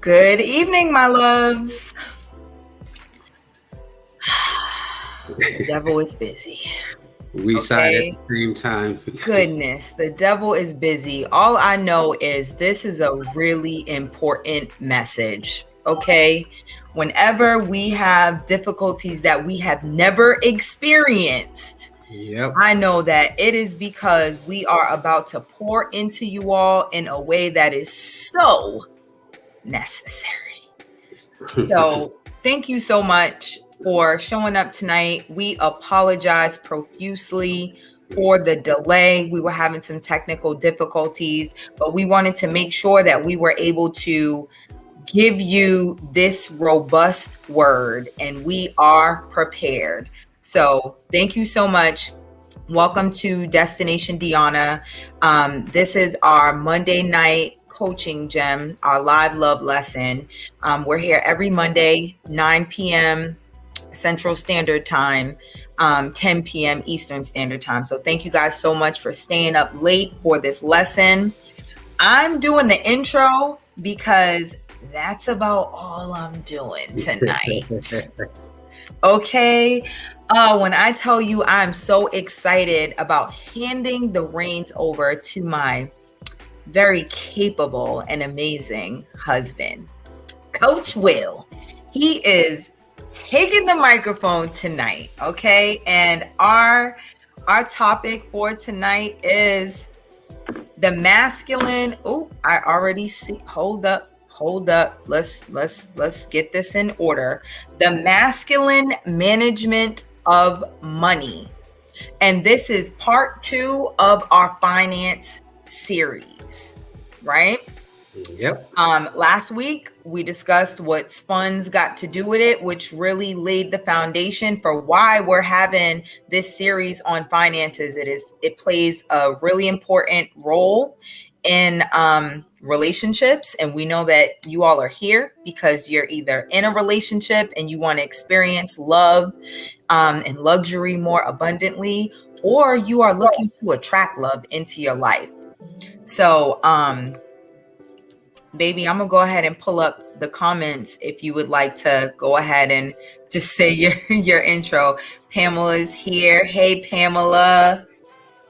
Good evening, my loves. The devil is busy. We sighed at the same time. Goodness, the devil is busy. All I know is this is a really important message. Okay. Whenever we have difficulties that we have never experienced, I know that it is because we are about to pour into you all in a way that is so necessary. So thank you so much for showing up tonight. We apologize profusely for the delay. We were having some technical difficulties, but we wanted to make sure that we were able to give you this robust word, and we are prepared. So thank you so much. Welcome to Destination Deanna. This is our Monday night coaching gem, our live love lesson. We're here every Monday, 9 p.m. Central Standard Time, 10 p.m. Eastern Standard Time. So thank you guys so much for staying up late for this lesson. I'm doing the intro because that's about all I'm doing tonight. Okay. When I tell you I'm so excited about handing the reins over to my very capable and amazing husband, Coach Will. He is taking the microphone tonight. Okay. And our topic for tonight is the masculine. Oh, I already see. Hold up. Let's get this in order. The masculine management of money. And this is part 2 of our finance series, right? Yep. Last week we discussed what funds got to do with it, which really laid the foundation for why we're having this series on finances. It plays a really important role in relationships, and we know that you all are here because you're either in a relationship and you want to experience love and luxury more abundantly, or you are looking to attract love into your life. So baby, I'm gonna go ahead and pull up the comments if you would like to go ahead and just say your intro. Pamela's here. Hey Pamela.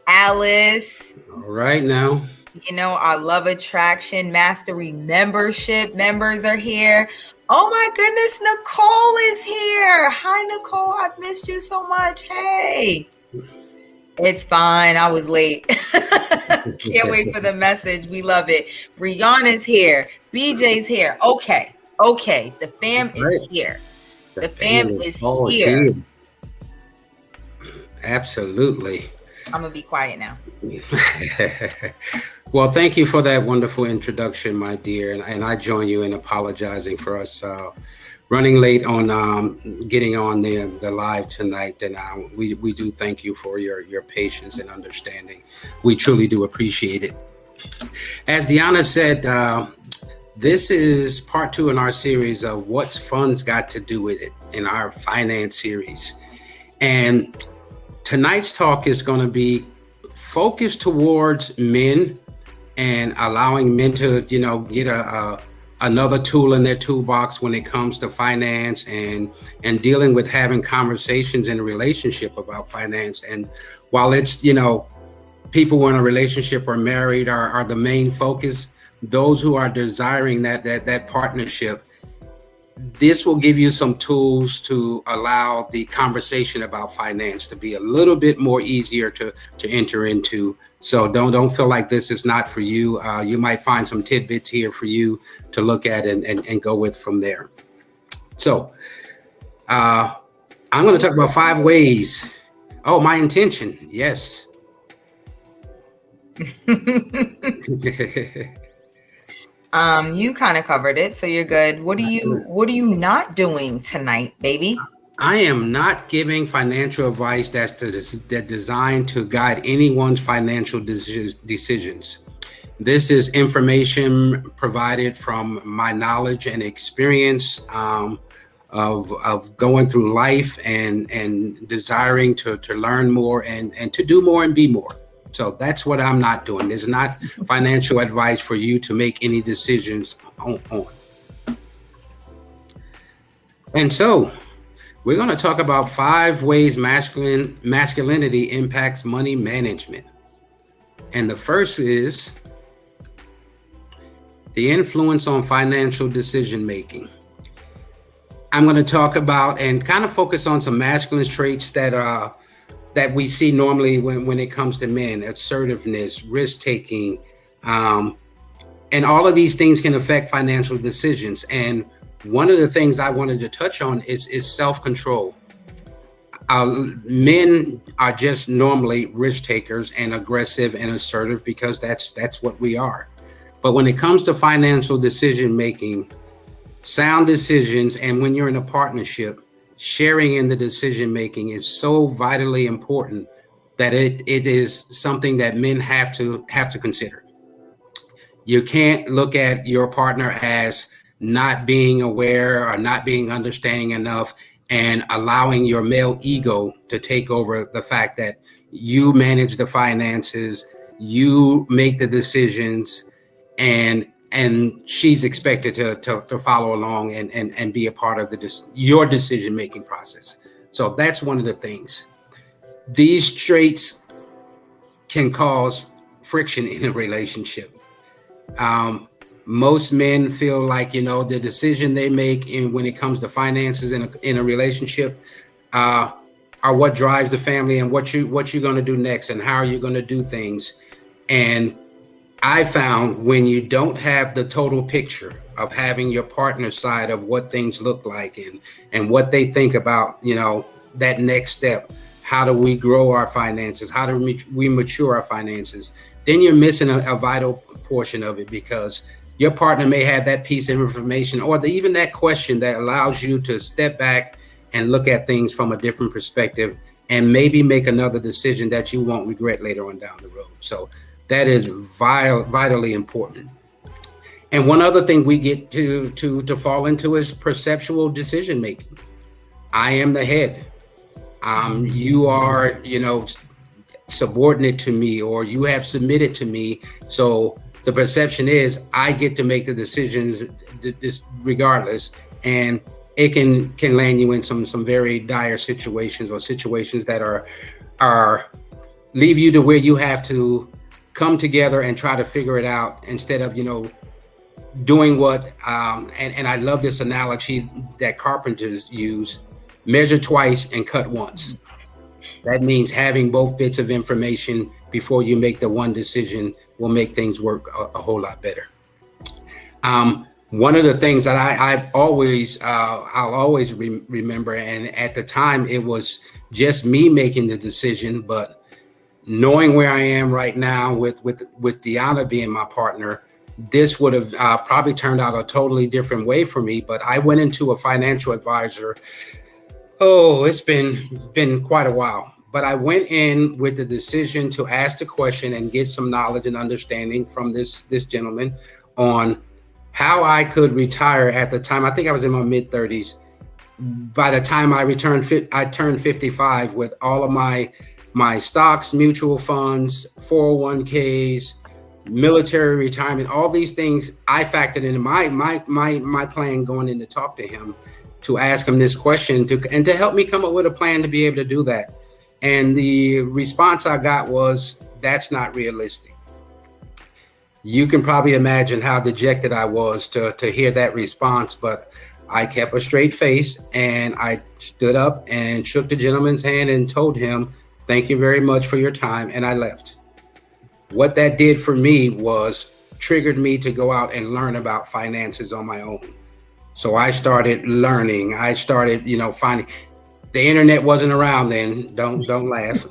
Alice. All right now. You know, our Love Attraction Mastery membership members are here. Oh my goodness, Nicole is here. Hi, Nicole. I've missed you so much. Hey. It's fine. I was late. Can't wait for the message. We love it. Brianna's here. BJ's here. Okay. The fam is here. The fam is here. Absolutely. I'm going to be quiet now. Well, thank you for that wonderful introduction, my dear. And I join you in apologizing for us running late on getting on the live tonight. And we do thank you for your patience and understanding. We truly do appreciate it. As Deanna said, this is part 2 in our series of What's Funds Got to Do with It in our finance series. And tonight's talk is going to be focused towards men and allowing men to, get another tool in their toolbox when it comes to finance and dealing with having conversations in a relationship about finance. And while it's, people who are in a relationship or married are the main focus, those who are desiring that partnership, this will give you some tools to allow the conversation about finance to be a little bit more easier to enter into. So don't feel like this is not for you. You might find some tidbits here for you to look at and go with from there. So I'm going to talk about 5 ways Oh, my intention. Yes. You kind of covered it, so you're good. What are you not doing tonight, baby? I am not giving financial advice that's designed to guide anyone's financial decisions. This is information provided from my knowledge and experience of going through life and desiring to learn more and to do more and be more. So that's what I'm not doing. There's not financial advice for you to make any decisions on. And so we're going to talk about 5 ways masculinity impacts money management. And the first is the influence on financial decision making. I'm going to talk about and kind of focus on some masculine traits that we see normally when it comes to men: assertiveness, risk taking, and all of these things can affect financial decisions. And one of the things I wanted to touch on is self-control. Men are just normally risk takers and aggressive and assertive because that's what we are. But when it comes to financial decision making, sound decisions, and when you're in a partnership, sharing in the decision making is so vitally important that it is something that men have to consider. You can't look at your partner as not being aware or not being understanding enough and allowing your male ego to take over the fact that you manage the finances, you make the decisions, and she's expected to follow along and be a part of your decision-making process. So that's one of the things. These traits can cause friction in a relationship. Most men feel like, the decision they make when it comes to finances in a relationship are what drives the family and what you're going to do next and how are you going to do things. And I found when you don't have the total picture of having your partner's side of what things look like and what they think about, that next step, how do we grow our finances? How do we mature our finances? Then you're missing a vital portion of it because your partner may have that piece of information or even that question that allows you to step back and look at things from a different perspective and maybe make another decision that you won't regret later on down the road. So that is vitally important. And one other thing we get to fall into is perceptual decision making. I am the head. You are, subordinate to me, or you have submitted to me. So the perception is I get to make the decisions regardless, and it can land you in some very dire situations or situations that are leave you to where you have to come together and try to figure it out instead of, doing what, and I love this analogy that carpenters use: measure twice and cut once. That means having both bits of information before you make the one decision will make things work a whole lot better. One of the things that I'll always remember, and at the time it was just me making the decision, but knowing where I am right now with Deanna being my partner, this would have probably turned out a totally different way for me. But I went into a financial advisor. Oh, it's been quite a while. But I went in with the decision to ask the question and get some knowledge and understanding from this gentleman on how I could retire at the time. I think I was in my mid-30s. By the time I turned 55 with all of my stocks, mutual funds, 401ks, military retirement, all these things I factored into my plan going in to talk to him, to ask him this question and to help me come up with a plan to be able to do that. And the response I got was, that's not realistic. You can probably imagine how dejected I was to hear that response, but I kept a straight face and I stood up and shook the gentleman's hand and told him, thank you very much for your time, and I left. What that did for me was triggered me to go out and learn about finances on my own. So I started learning. I started, finding. The internet wasn't around then. Don't laugh.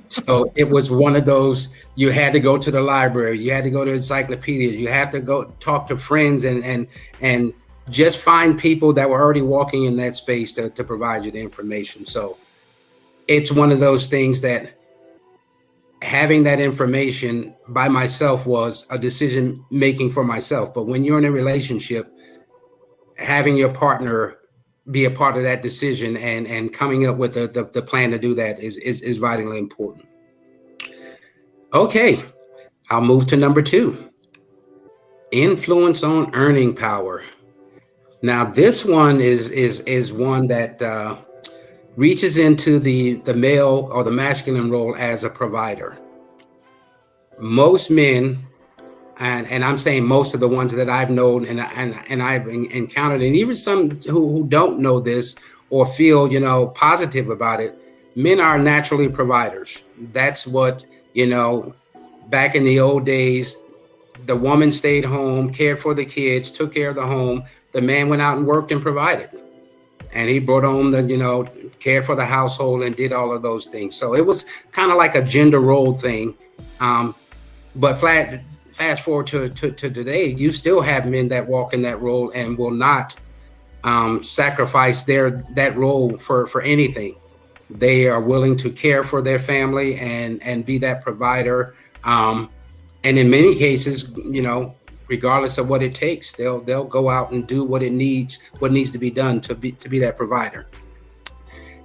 So it was one of those, you had to go to the library, you had to go to encyclopedias, you had to go talk to friends and just find people that were already walking in that space to provide you the information. So it's one of those things that having that information by myself was a decision making for myself. But when you're in a relationship, having your partner be a part of that decision and coming up with the plan to do that is vitally important. Okay, I'll move to number 2. Influence on earning power. Now, this one is one that reaches into the male or the masculine role as a provider. Most men, and I'm saying most of the ones that I've known and I've encountered, and even some who don't know this or feel, positive about it, men are naturally providers. That's what, back in the old days, the woman stayed home, cared for the kids, took care of the home. The man went out and worked and provided. And he brought home cared for the household and did all of those things. So it was kind of like a gender role thing. But fast forward to today, you still have men that walk in that role and will not sacrifice that role for anything. They are willing to care for their family and be that provider. And in many cases, regardless of what it takes, they'll go out and do what needs to be done to be that provider.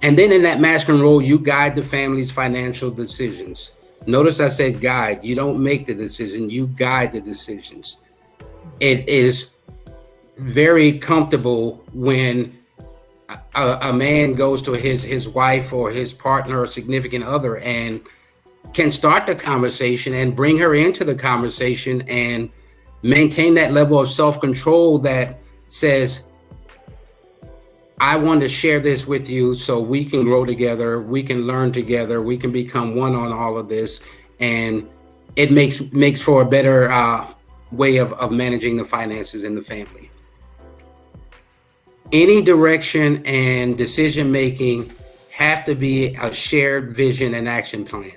And then in that masculine role, you guide the family's financial decisions. Notice I said guide. You don't make the decision, you guide the decisions. It is very comfortable when a man goes to his wife or his partner or significant other and can start the conversation and bring her into the conversation and maintain that level of self-control that says, I want to share this with you so we can grow together, we can learn together, we can become one on all of this. And it makes for a better way of managing the finances in the family. Any direction and decision-making have to be a shared vision and action plan.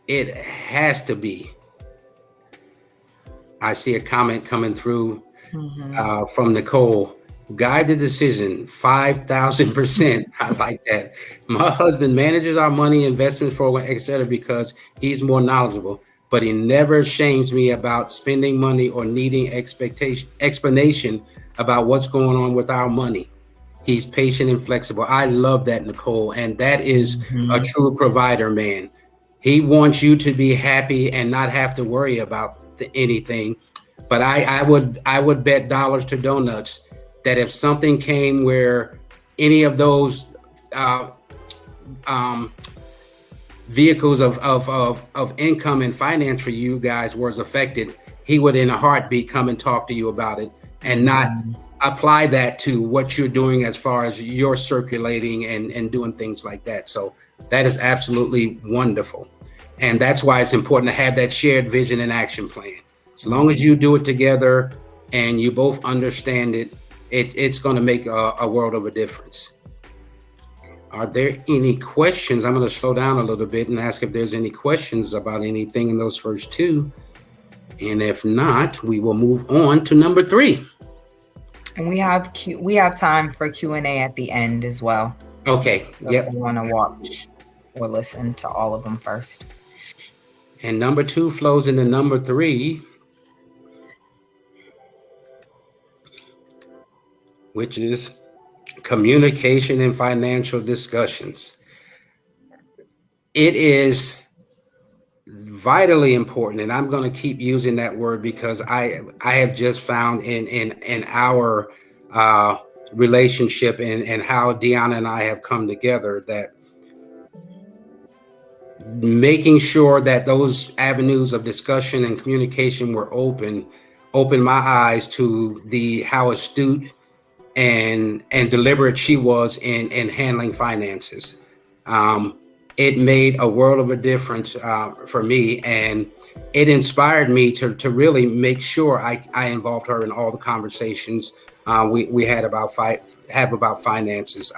It has to be. I see a comment coming through from Nicole. Guide the decision, 5,000%. I like that. My husband manages our money, investment for etc. because he's more knowledgeable, but he never shames me about spending money or needing explanation about what's going on with our money. He's patient and flexible. I love that, Nicole. And that is a true provider, man. He wants you to be happy and not have to worry about anything. But I would bet dollars to donuts that if something came where any of those vehicles of income and finance for you guys was affected, he would in a heartbeat come and talk to you about it and not apply that to what you're doing as far as you're circulating and doing things like that. So that is absolutely wonderful. And that's why it's important to have that shared vision and action plan. As long as you do it together and you both understand it, it's going to make a world of a difference. Are there any questions? I'm going to slow down a little bit and ask if there's any questions about anything in those first two. And if not, we will move on to number 3. And we have time for Q&A at the end as well. Okay. So yep. We want to watch or listen to all of them first. And number 2 flows into number 3, which is communication and financial discussions. It is vitally important, and I'm going to keep using that word because I have just found in our relationship and how Deanna and I have come together that making sure that those avenues of discussion and communication were opened my eyes to how astute and deliberate she was in handling finances. It made a world of a difference for me, and it inspired me to really make sure I involved her in all the conversations we had about finances.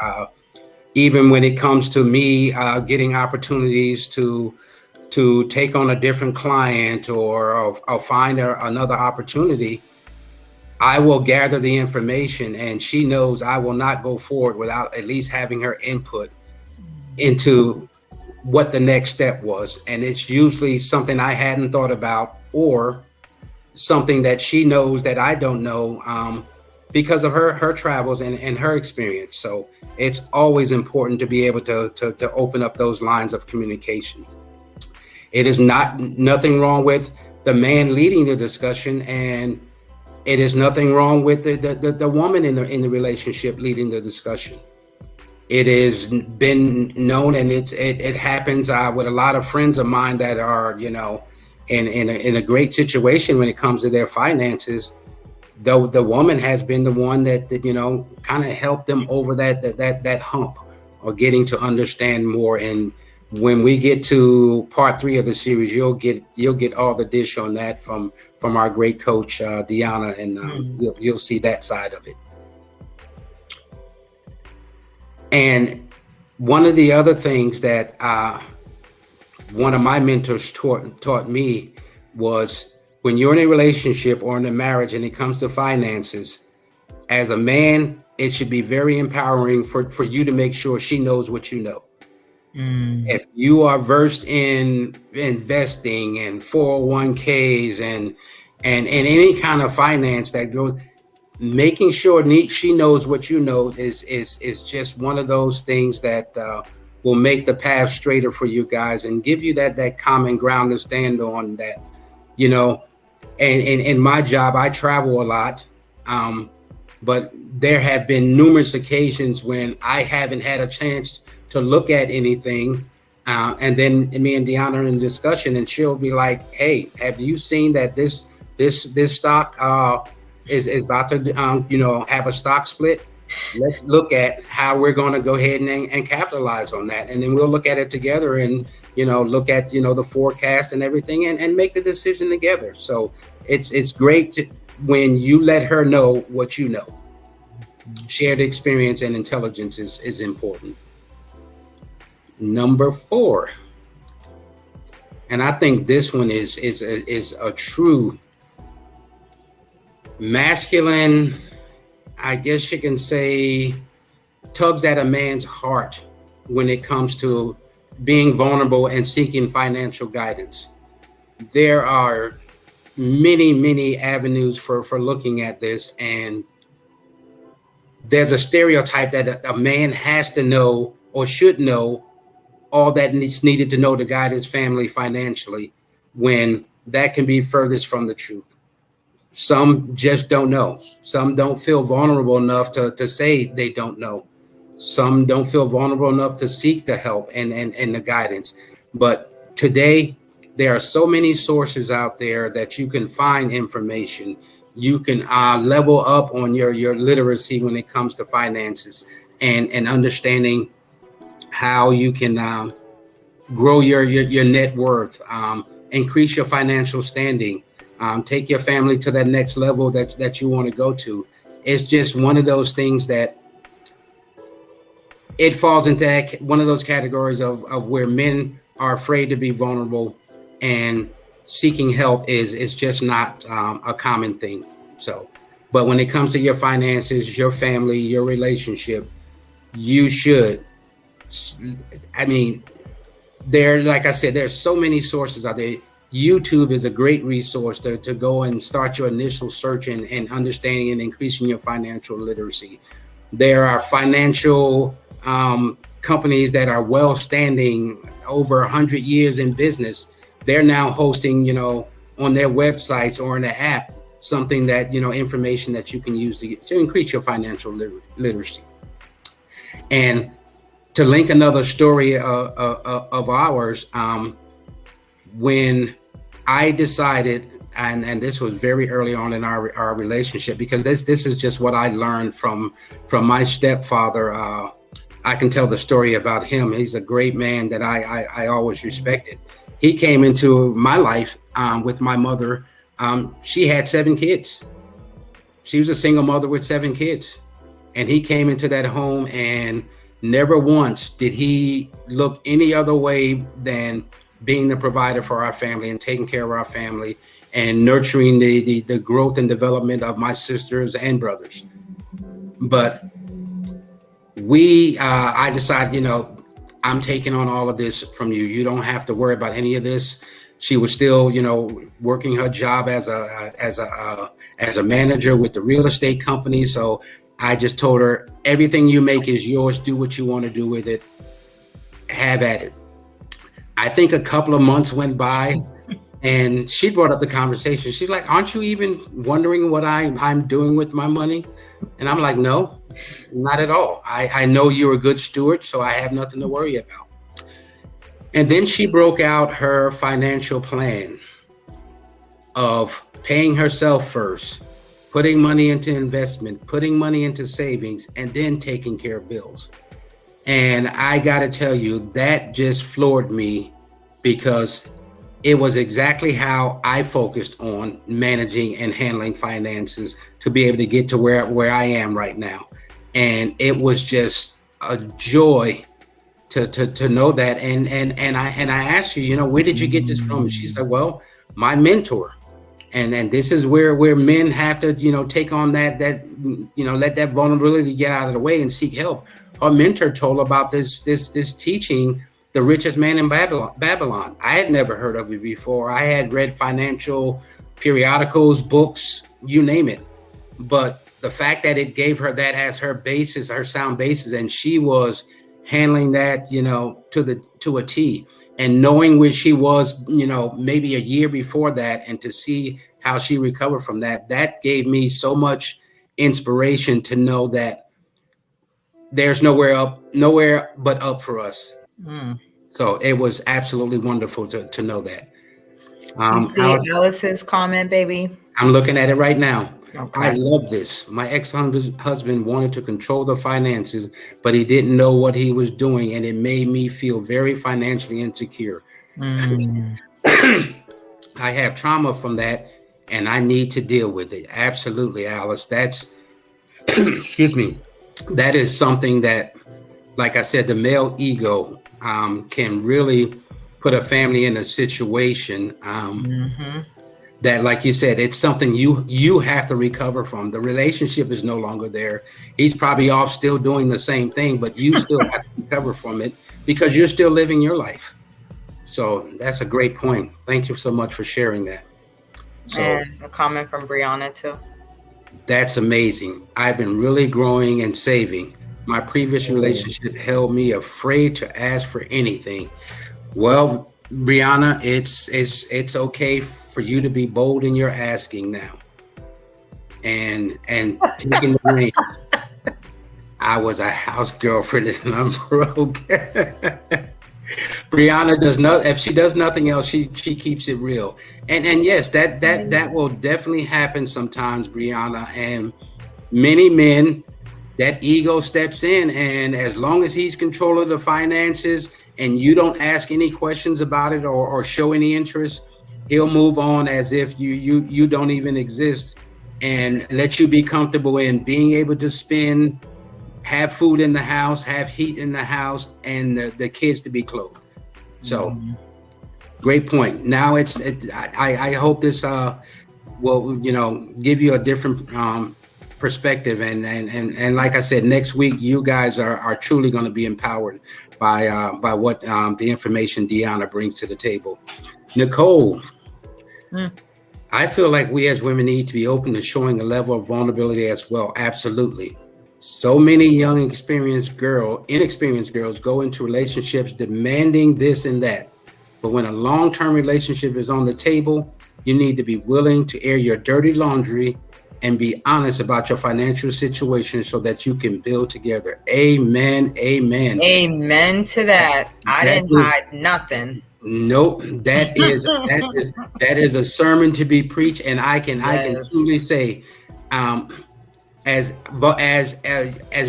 even when it comes to me getting opportunities to take on a different client or find another opportunity, I will gather the information, and she knows I will not go forward without at least having her input into what the next step was. And it's usually something I hadn't thought about, or something that she knows that I don't know, because of her travels and her experience. So it's always important to be able to open up those lines of communication. It is nothing wrong with the man leading the discussion, and it is nothing wrong with the woman in the relationship leading the discussion. It has been known, and it happens with a lot of friends of mine that are, in a great situation when it comes to their finances. Though the woman has been the one that kind of helped them over that hump, or getting to understand more. And when we get to part 3 of the series, you'll get all the dish on that from our great coach Deanna, and you'll see that side of it. And one of the other things that one of my mentors taught me was, when you're in a relationship or in a marriage and it comes to finances, as a man, it should be very empowering for you to make sure she knows what you know. If you are versed in investing and 401ks and any kind of finance that goes, making sure she knows what you know is just one of those things that will make the path straighter for you guys, and give you that common ground to stand on. That, and in my job, I travel a lot, but there have been numerous occasions when I haven't had a chance to look at anything, and then me and Deanna are in discussion, and she'll be like, "Hey, have you seen that this stock is about to have a stock split? Let's look at how we're going to go ahead and capitalize on that." And then we'll look at it together, and look at the forecast and everything, and make the decision together. So it's great when you let her know what you know. Shared experience and intelligence is important. Number 4, and I think this one is a true masculine, I guess you can say, tugs at a man's heart when it comes to being vulnerable and seeking financial guidance. There are many avenues for looking at this, and there's a stereotype that a man has to know or should know all that is needed to know to guide his family financially, when that can be furthest from the truth. Some just don't know. Some don't feel vulnerable enough to say they don't know. Some don't feel vulnerable enough to seek the help and the guidance. But today, there are so many sources out there that you can find information. You can level up on your literacy when it comes to finances, and understanding how you can grow your net worth, increase your financial standing, take your family to that next level that you want to go to. It's just one of those things that it falls into one of those categories of where men are afraid to be vulnerable, and seeking help is just not a common thing. So, but when it comes to your finances, your family, your relationship, you should. I mean, like I said, there's so many sources out there. YouTube is a great resource to go and start your initial search and understanding and increasing your financial literacy. There are financial companies that are well-standing, over 100 years in business. They're now hosting, on their websites or in the app, something that, information that you can use to increase your financial literacy. And to link another story of ours, when I decided, and this was very early on in our relationship, because this is just what I learned from my stepfather. I can tell the story about him. He's a great man that I always respected. He came into my life with my mother. She had 7 kids. She was a single mother with 7 kids. And he came into that home, and Never once did he look any other way than being the provider for our family and taking care of our family and nurturing the growth and development of my sisters and brothers. But I decided, I'm taking on all of this from you. You don't have to worry about any of this. She was still, working her job as a manager with the real estate company. So I just told her, everything you make is yours. Do what you want to do with it. Have at it. I think a couple of months went by and she brought up the conversation. She's like, aren't you even wondering what I'm doing with my money? And I'm like, no, not at all. I know you're a good steward, so I have nothing to worry about. And then she broke out her financial plan of paying herself first, putting money into investment, putting money into savings, and then taking care of bills. And I got to tell you, that just floored me, because it was exactly how I focused on managing and handling finances to be able to get to where I am right now. And it was just a joy to know that. And I asked her, where did you get this from? And she said, well, my mentor. And this is where men have to, take on that, let that vulnerability get out of the way and seek help. Her mentor told about this teaching, The Richest Man in Babylon. I had never heard of it before. I had read financial periodicals, books, you name it. But the fact that it gave her that as her basis, her sound basis, and she was handling that, to a T, and knowing where she was, maybe a year before that, and to see how she recovered from that gave me so much inspiration to know that there's nowhere but up for us. So it was absolutely wonderful to know that. You see Alice's comment, baby? I'm looking at it right now. Okay. I love this. My ex-husband wanted to control the finances, but he didn't know what he was doing, and it made me feel very financially insecure. I have trauma from that, and I need to deal with it. Absolutely, Alice. That's, excuse me, that is something that, like I said, the male ego can really put a family in a situation that, like you said, it's something you have to recover from. The relationship is no longer there. He's probably off still doing the same thing, but you still have to recover from it because you're still living your life. So that's a great point. Thank you so much for sharing that. So, and a comment from Brianna too. That's amazing. I've been really growing and saving. My previous relationship held me afraid to ask for anything. Well, Brianna, it's okay for you to be bold in your asking now, and taking the reins. I was a house girlfriend and I'm broke. Brianna does not. If she does nothing else, she keeps it real. And yes, that will definitely happen sometimes, Brianna. And many men, that ego steps in, and as long as he's controlling the finances and you don't ask any questions about it or show any interest, he'll move on as if you don't even exist, and let you be comfortable in being able to spend, have food in the house, have heat in the house, and the kids to be clothed. So great point. Now I hope this will give you a different perspective, and like I said, next week you guys are truly going to be empowered by what the information Deanna brings to the table. Nicole, I feel like we as women need to be open to showing a level of vulnerability as well. Absolutely. So many young, inexperienced girls go into relationships demanding this and that. But when a long-term relationship is on the table, you need to be willing to air your dirty laundry and be honest about your financial situation so that you can build together. Amen. Amen. Amen to that. I didn't hide nothing. Nope. That is a sermon to be preached. And I can truly say, as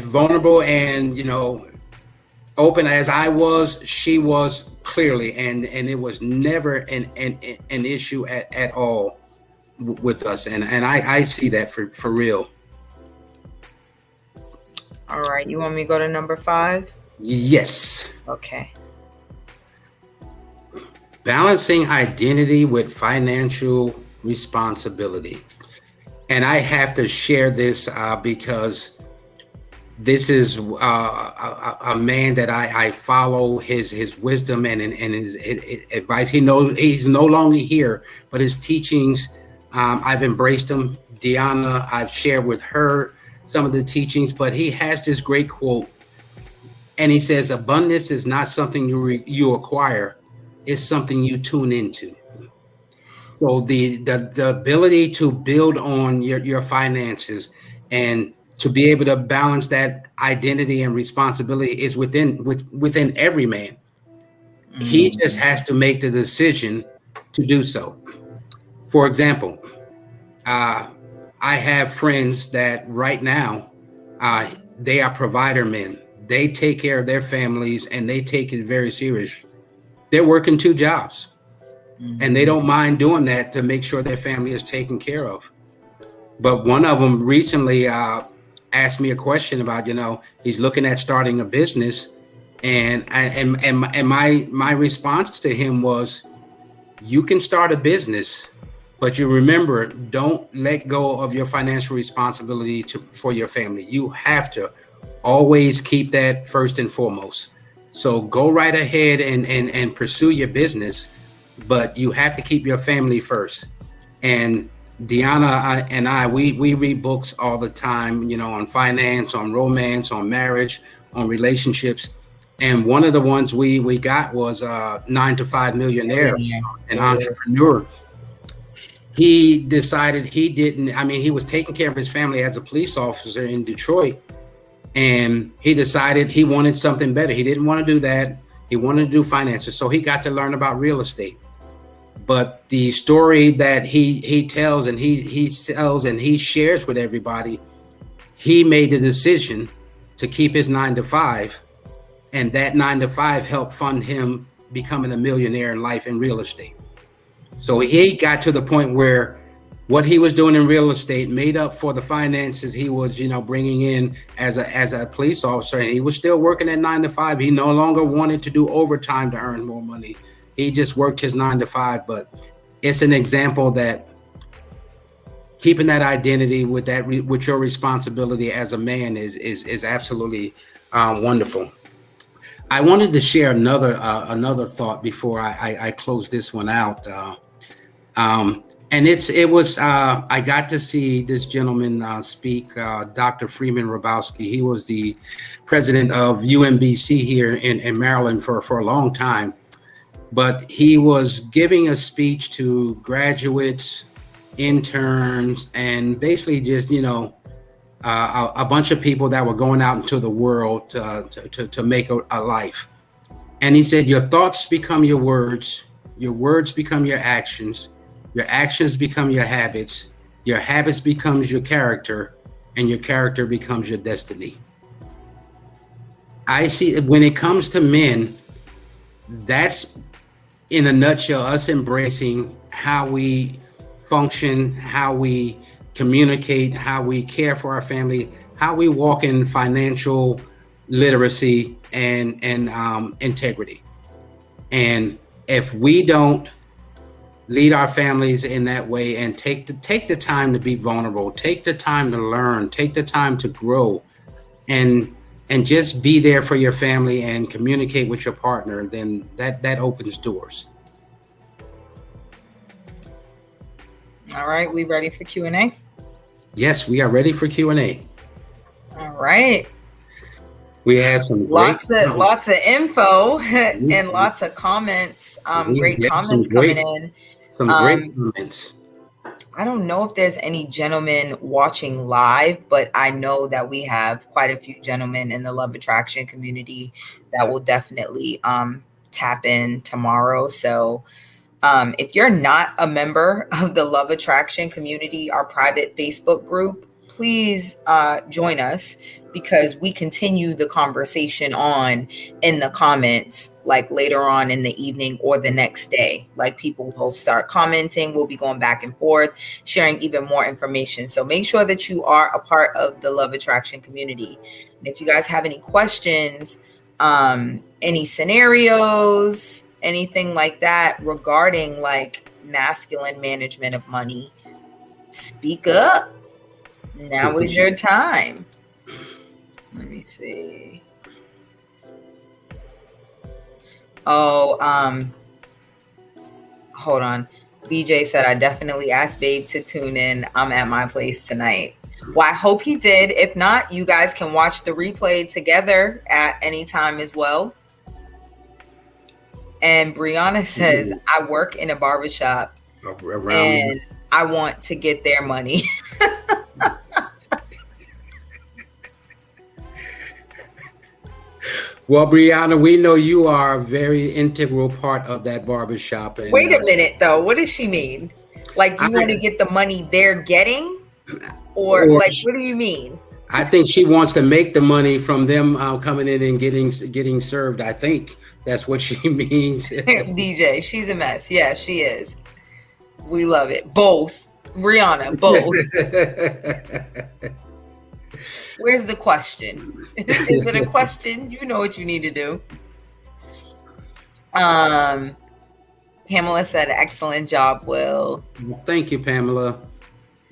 vulnerable and open as I was, she was clearly, and it was never an issue at all with us, and I see that for real. All right. You want me to go to number 5? Yes. Okay. Balancing identity with financial responsibility. And I have to share this because this is a man that I follow his wisdom and his advice. He knows he's no longer here, but his teachings, I've embraced them. Deanna, I've shared with her some of the teachings, but he has this great quote, and he says, "Abundance is not something you acquire; it's something you tune into." So the ability to build on your finances and to be able to balance that identity and responsibility is within every man. He just has to make the decision to do so. For example, I have friends that right now they are provider men. They take care of their families and they take it very serious. They're working 2 jobs and they don't mind doing that to make sure their family is taken care of. But one of them recently asked me a question about, he's looking at starting a business, and my response to him was, you can start a business, but you remember, don't let go of your financial responsibility for your family. You have to always keep that first and foremost. So go right ahead and pursue your business, but you have to keep your family first. And Deanna and I, we read books all the time, on finance, on romance, on marriage, on relationships. And one of the ones we got was 9 to 5 Millionaire, an entrepreneur. He decided he was taking care of his family as a police officer in Detroit. And he decided he wanted something better. He didn't want to do that. He wanted to do finances. So he got to learn about real estate. But the story that he tells and he sells and he shares with everybody, he made the decision to keep his 9 to 5, and that 9 to 5 helped fund him becoming a millionaire in life in real estate. So he got to the point where what he was doing in real estate made up for the finances he was, bringing in as a police officer, and he was still working at 9 to 5. He no longer wanted to do overtime to earn more money. He just worked his 9 to 5, but it's an example that keeping that identity with your responsibility as a man is absolutely wonderful. I wanted to share another thought before I close this one out. And I got to see this gentleman speak, Dr. Freeman Hrabowski. He was the president of UMBC here in Maryland for a long time. But he was giving a speech to graduates, interns, and basically just, a bunch of people that were going out into the world to make a life. And he said, your thoughts become your words become your actions become your habits becomes your character, and your character becomes your destiny. I see when it comes to men, that's in a nutshell, us embracing how we function, how we communicate, how we care for our family, how we walk in financial literacy and integrity. And if we don't lead our families in that way and take the time to be vulnerable, take the time to learn, take the time to grow, and just be there for your family and communicate with your partner, then that opens doors. All right, we ready for Q&A? Yes, we are ready for Q&A. All right. We have some lots of info and lots of comments. Great comments coming in. Some great comments. I don't know if there's any gentlemen watching live, but I know that we have quite a few gentlemen in the Love Attraction community that will definitely tap in tomorrow. So if you're not a member of the Love Attraction community, our private Facebook group, please join us. because we continue the conversation on in the comments, like later on in the evening or the next day. Like people will start commenting, we'll be going back and forth, sharing even more information. So make sure that you are a part of the Love Attraction community. And if you guys have any questions, any scenarios, anything like that regarding like masculine management of money, speak up. Now is your time. Let me see. Hold on. BJ said, I definitely asked Babe to tune in. I'm at my place tonight. Well, I hope he did. If not, you guys can watch the replay together at any time as well. And Brianna says, I work in a barbershop and I want to get their money. Well, Brianna, we know you are a very integral part of that barbershop. And, wait a minute, though. What does she mean? Like, you want to get the money they're getting? Or like, what do you mean? I think she wants to make the money from them coming in and getting served. I think that's what she means. DJ, she's a mess. Yeah, she is. We love it. Both. Brianna, both. Where's the question? Is it a question? You know what you need to do. Pamela said, excellent job, Will. Well, thank you, Pamela.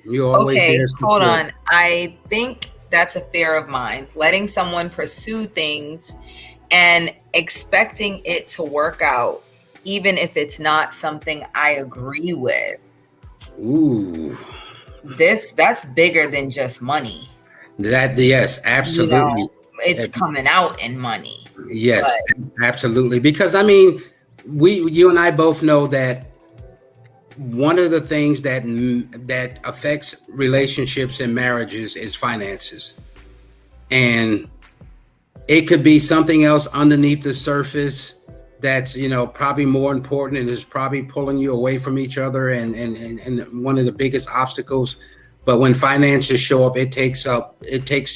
You're always okay, there. Hold on. I think that's a fear of mine. Letting someone pursue things and expecting it to work out, even if it's not something I agree with. Ooh. That's bigger than just money. Yes, absolutely. You know, it's coming out in money. Yes, absolutely. Because I mean, you and I both know that one of the things that affects relationships and marriages is finances. And it could be something else underneath the surface that's, you know, probably more important and is probably pulling you away from each other and one of the biggest obstacles. But when finances show up, it takes,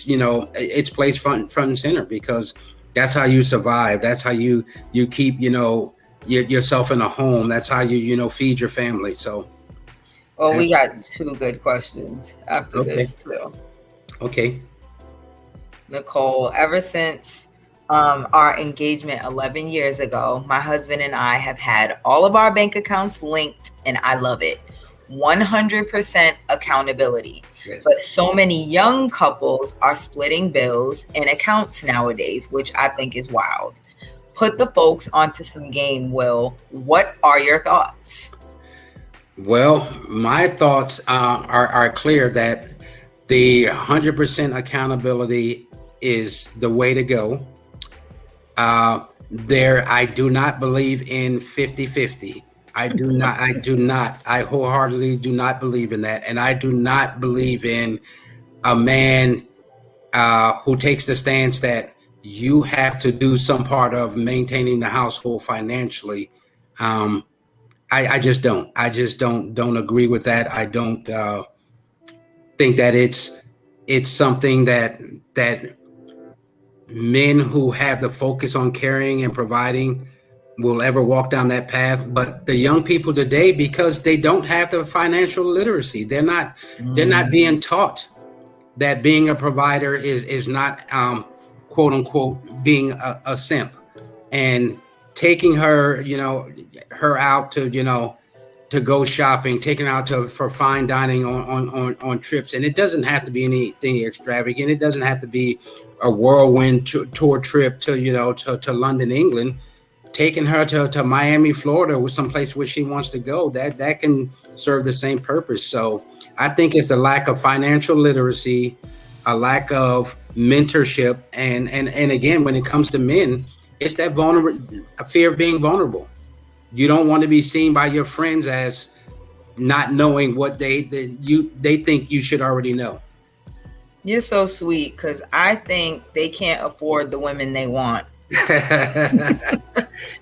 you know, its place front and center, because that's how you survive. That's how you keep, you know, yourself in a home. That's how you know, feed your family. So. Well, we got two good questions after this too. Okay. Nicole, ever since our engagement 11 years ago, my husband and I have had all of our bank accounts linked, and I love it. 100% accountability. Yes. But so many young couples are splitting bills and accounts nowadays, which I think is wild. Put the folks onto some game, Will. What are your thoughts? Well, my thoughts are clear that the 100% accountability is the way to go. I do not believe in 50-50. I wholeheartedly do not believe in that. And I do not believe in a man who takes the stance that you have to do some part of maintaining the household financially. I just don't. I just don't agree with that. I don't think that it's something that men who have the focus on caring and providing will ever walk down that path. But the young people today, because they don't have the financial literacy, they're not being taught that being a provider is not quote unquote being a simp, and taking her out to go shopping, taking her out for fine dining on trips. And it doesn't have to be anything extravagant. It doesn't have to be a whirlwind tour trip to London, England. Taking her to Miami, Florida, or someplace where she wants to go, that can serve the same purpose. So I think it's the lack of financial literacy, a lack of mentorship, and again, when it comes to men, it's that a fear of being vulnerable. You don't want to be seen by your friends as not knowing what they think you should already know. You're so sweet, because I think they can't afford the women they want.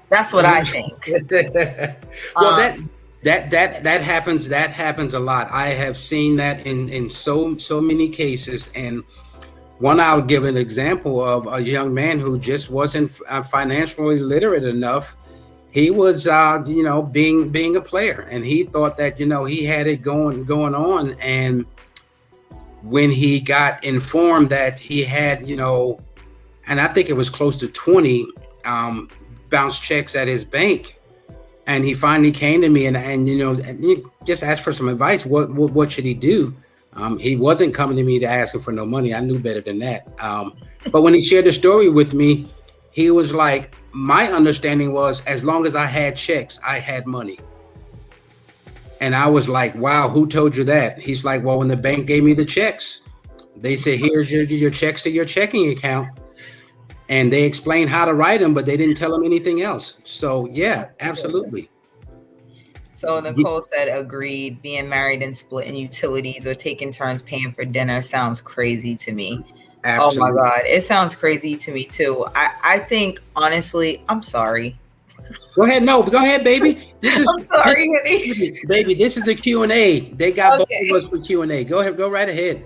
That's what I think. Well, that happens. That happens a lot. I have seen that in so many cases. And One, I'll give an example of a young man who just wasn't financially literate enough. He was, being a player, and he thought that he had it going on. And when he got informed that he had, and I think it was close to 20 bounce checks at his bank, and he finally came to me and he just asked for some advice. What should he do? He wasn't coming to me to ask him for no money. I knew better than that. But when he shared the story with me, he was like, my understanding was as long as I had checks, I had money. And I was like, wow, who told you that? He's like, well, when the bank gave me the checks, they said, here's your checks to your checking account. And they explained how to write them, but they didn't tell him anything else. So yeah, absolutely. So Nicole said, agreed. Being married and splitting utilities or taking turns paying for dinner sounds crazy to me. Absolutely. Oh my God. It sounds crazy to me too. I think, honestly, I'm sorry. Go ahead. No, go ahead, baby. I'm sorry, honey. Baby, this is a Q&A. They got both of us for Q&A. Go ahead. Go right ahead.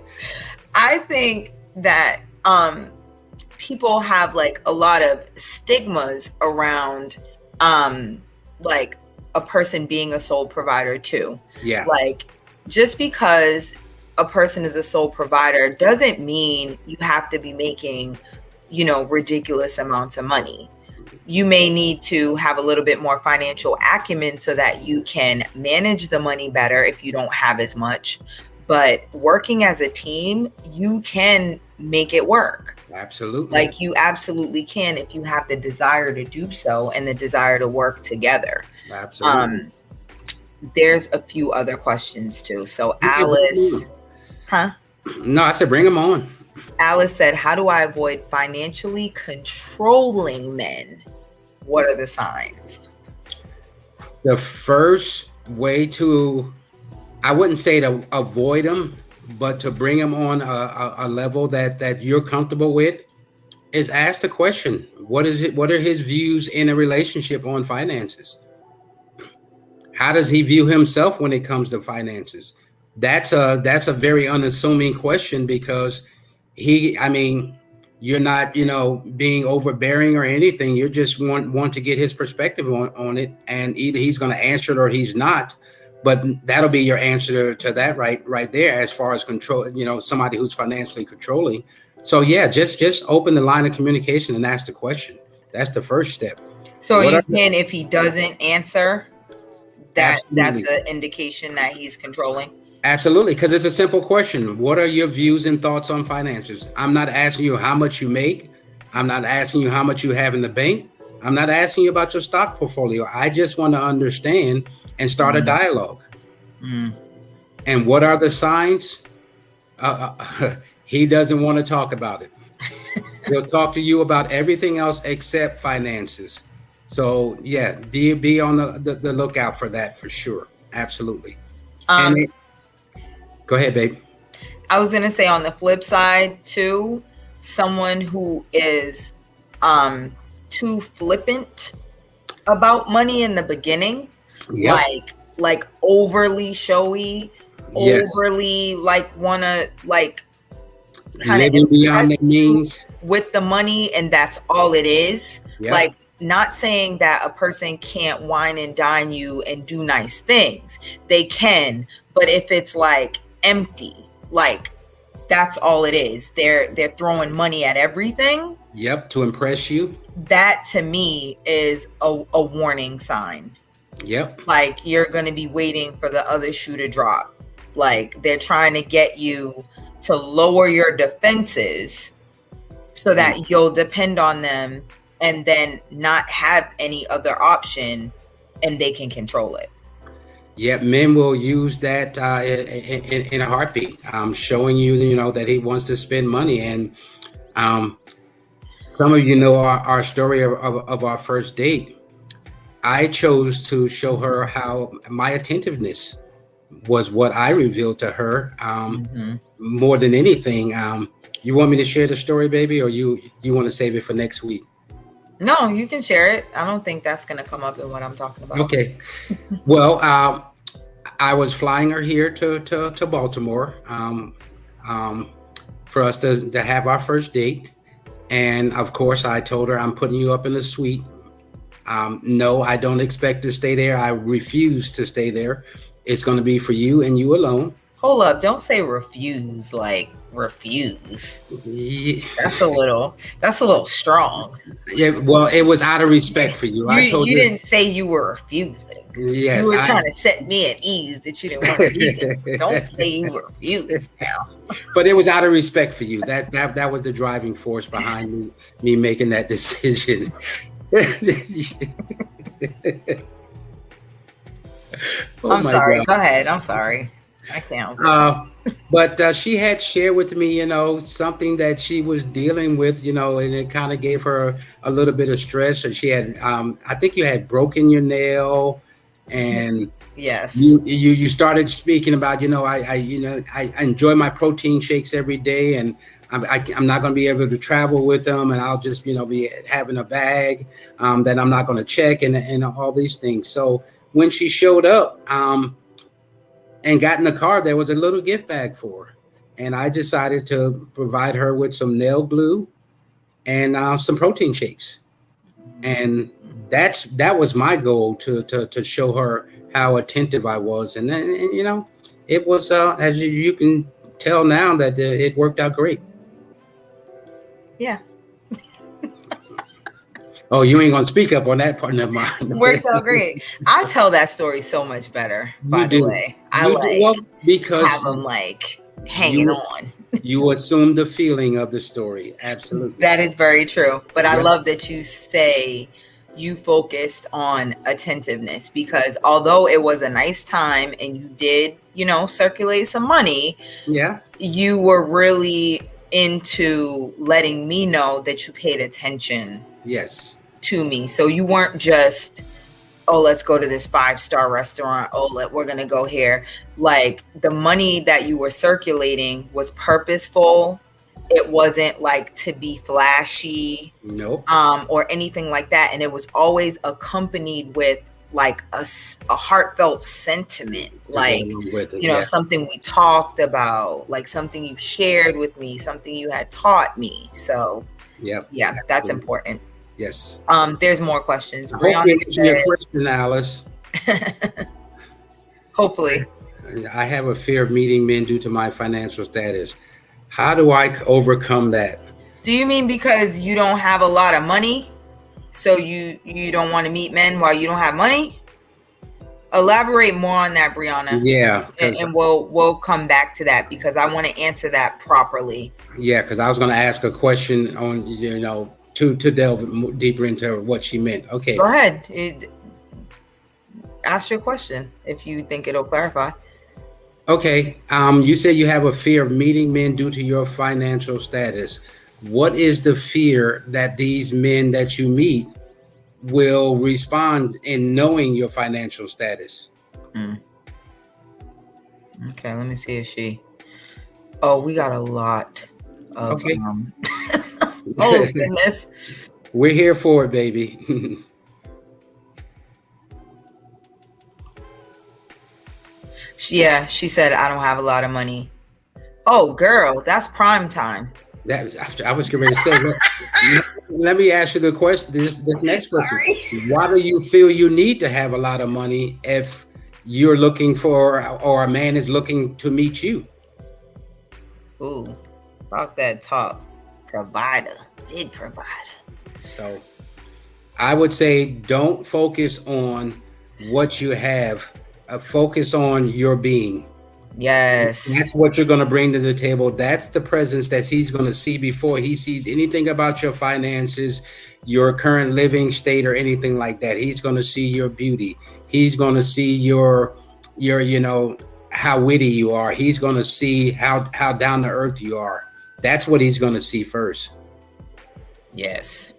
I think that people have like a lot of stigmas around like a person being a sole provider too. Yeah. Like just because a person is a sole provider doesn't mean you have to be making, ridiculous amounts of money. You may need to have a little bit more financial acumen so that you can manage the money better if you don't have as much. But working as a team, you can make it work. Absolutely. Like you absolutely can if you have the desire to do so and the desire to work together. Absolutely. There's a few other questions too. So Alice, No, I said bring them on. Alice said, how do I avoid financially controlling men? What are the signs? The first way to, I wouldn't say to avoid them, but to bring them on a level that you're comfortable with, is ask the question, what are his views in a relationship on finances? How does he view himself when it comes to finances? That's a very unassuming question, because you're not, being overbearing or anything. You just want to get his perspective on it, and either he's going to answer it or he's not. But that'll be your answer to that right there, as far as control, somebody who's financially controlling. So yeah, just open the line of communication and ask the question. That's the first step. So are you saying if he doesn't answer, that's an indication that he's controlling? Absolutely, because it's a simple question. What are your views and thoughts on finances? I'm not asking you how much you make. I'm not asking you how much you have in the bank. I'm not asking you about your stock portfolio. I just want to understand and start a dialogue. And what are the signs? He doesn't want to talk about it. He'll talk to you about everything else except finances. So yeah, be on the lookout for that for sure. Absolutely. Go ahead, babe. I was gonna say, on the flip side too, someone who is too flippant about money in the beginning, like overly showy, overly wanna kind of living beyond their means with the money, and that's all it is. Like, not saying that a person can't wine and dine you and do nice things. They can, but if it's like empty, like that's all it is. They're throwing money at everything. Yep, to impress you. That to me is a warning sign. Yep. Like you're going to be waiting for the other shoe to drop. Like they're trying to get you to lower your defenses so that you'll depend on them and then not have any other option, and they can control it. Yeah, men will use that in a heartbeat. Showing you, that he wants to spend money. And some of you know our story of our first date. I chose to show her how my attentiveness was what I revealed to her more than anything. You want me to share the story, baby, or you want to save it for next week? No, you can share it. I don't think that's going to come up in what I'm talking about. Okay. Well, I was flying her here to Baltimore for us to have our first date. And of course, I told her, I'm putting you up in the suite. No, I don't expect to stay there. I refuse to stay there. It's going to be for you and you alone. Hold up. Don't say refuse, like refuse. Yeah. That's a little strong. Yeah, well, it was out of respect for you. I told you didn't say you were refusing. Yes, you were trying to set me at ease that you didn't want to be there. Don't say you refused now. But it was out of respect for you. That was the driving force behind me making that decision. I'm sorry. God. Go ahead. I'm sorry. I can't. But she had shared with me, something that she was dealing with, and it kind of gave her a little bit of stress. And she had, I think you had broken your nail, and yes, you started speaking about, I enjoy my protein shakes every day, and I'm not going to be able to travel with them, and I'll just, be having a bag that I'm not going to check, and all these things. So when she showed up, and got in the car, there was a little gift bag for her. And I decided to provide her with some nail glue and some protein shakes. And that was my goal, to show her how attentive I was. And then, it was, as you can tell now, that it worked out great. Yeah. Oh, you ain't gonna speak up on that part of mine. Worked out great. I tell that story so much better. By the way, because have them hanging on. You assume the feeling of the story. Absolutely, that is very true. But I love that you say you focused on attentiveness, because although it was a nice time and you did, circulate some money, you were really into letting me know that you paid attention. Yes. To me. So you weren't just, oh, let's go to this 5-star restaurant. Oh, we're going to go here. Like, the money that you were circulating was purposeful. It wasn't to be flashy. Nope. Or anything like that. And it was always accompanied with a heartfelt sentiment, something we talked about, something you shared with me, something you had taught me. So yeah, that's important. Yes. There's more questions. Hopefully answer your question, Alice. Hopefully. I have a fear of meeting men due to my financial status. How do I overcome that? Do you mean because you don't have a lot of money, so you don't want to meet men while you don't have money? Elaborate more on that, Brianna. Yeah. And we'll come back to that, because I want to answer that properly. Yeah, because I was going to ask a question on, to delve deeper into what she meant. Okay. Go ahead. Ask your question if you think it'll clarify. Okay. You said you have a fear of meeting men due to your financial status. What is the fear that these men that you meet will respond in knowing your financial status? Okay, let me see if she... Oh, we got a lot of... Okay. Oh, goodness. We're here for it, baby. She said, I don't have a lot of money. Oh, girl, that's prime time. I was going to say, let me ask you the question. This next question. Sorry. Why do you feel you need to have a lot of money if you're looking for, or a man is looking to meet you? Ooh, talk that talk. Provider, big provider. So I would say, don't focus on what you have. Focus on your being. Yes. That's what you're going to bring to the table. That's the presence that he's going to see before he sees anything about your finances, your current living state, or anything like that. He's going to see your beauty. He's going to see your how witty you are. He's going to see how down to earth you are. That's what he's going to see first. Yes.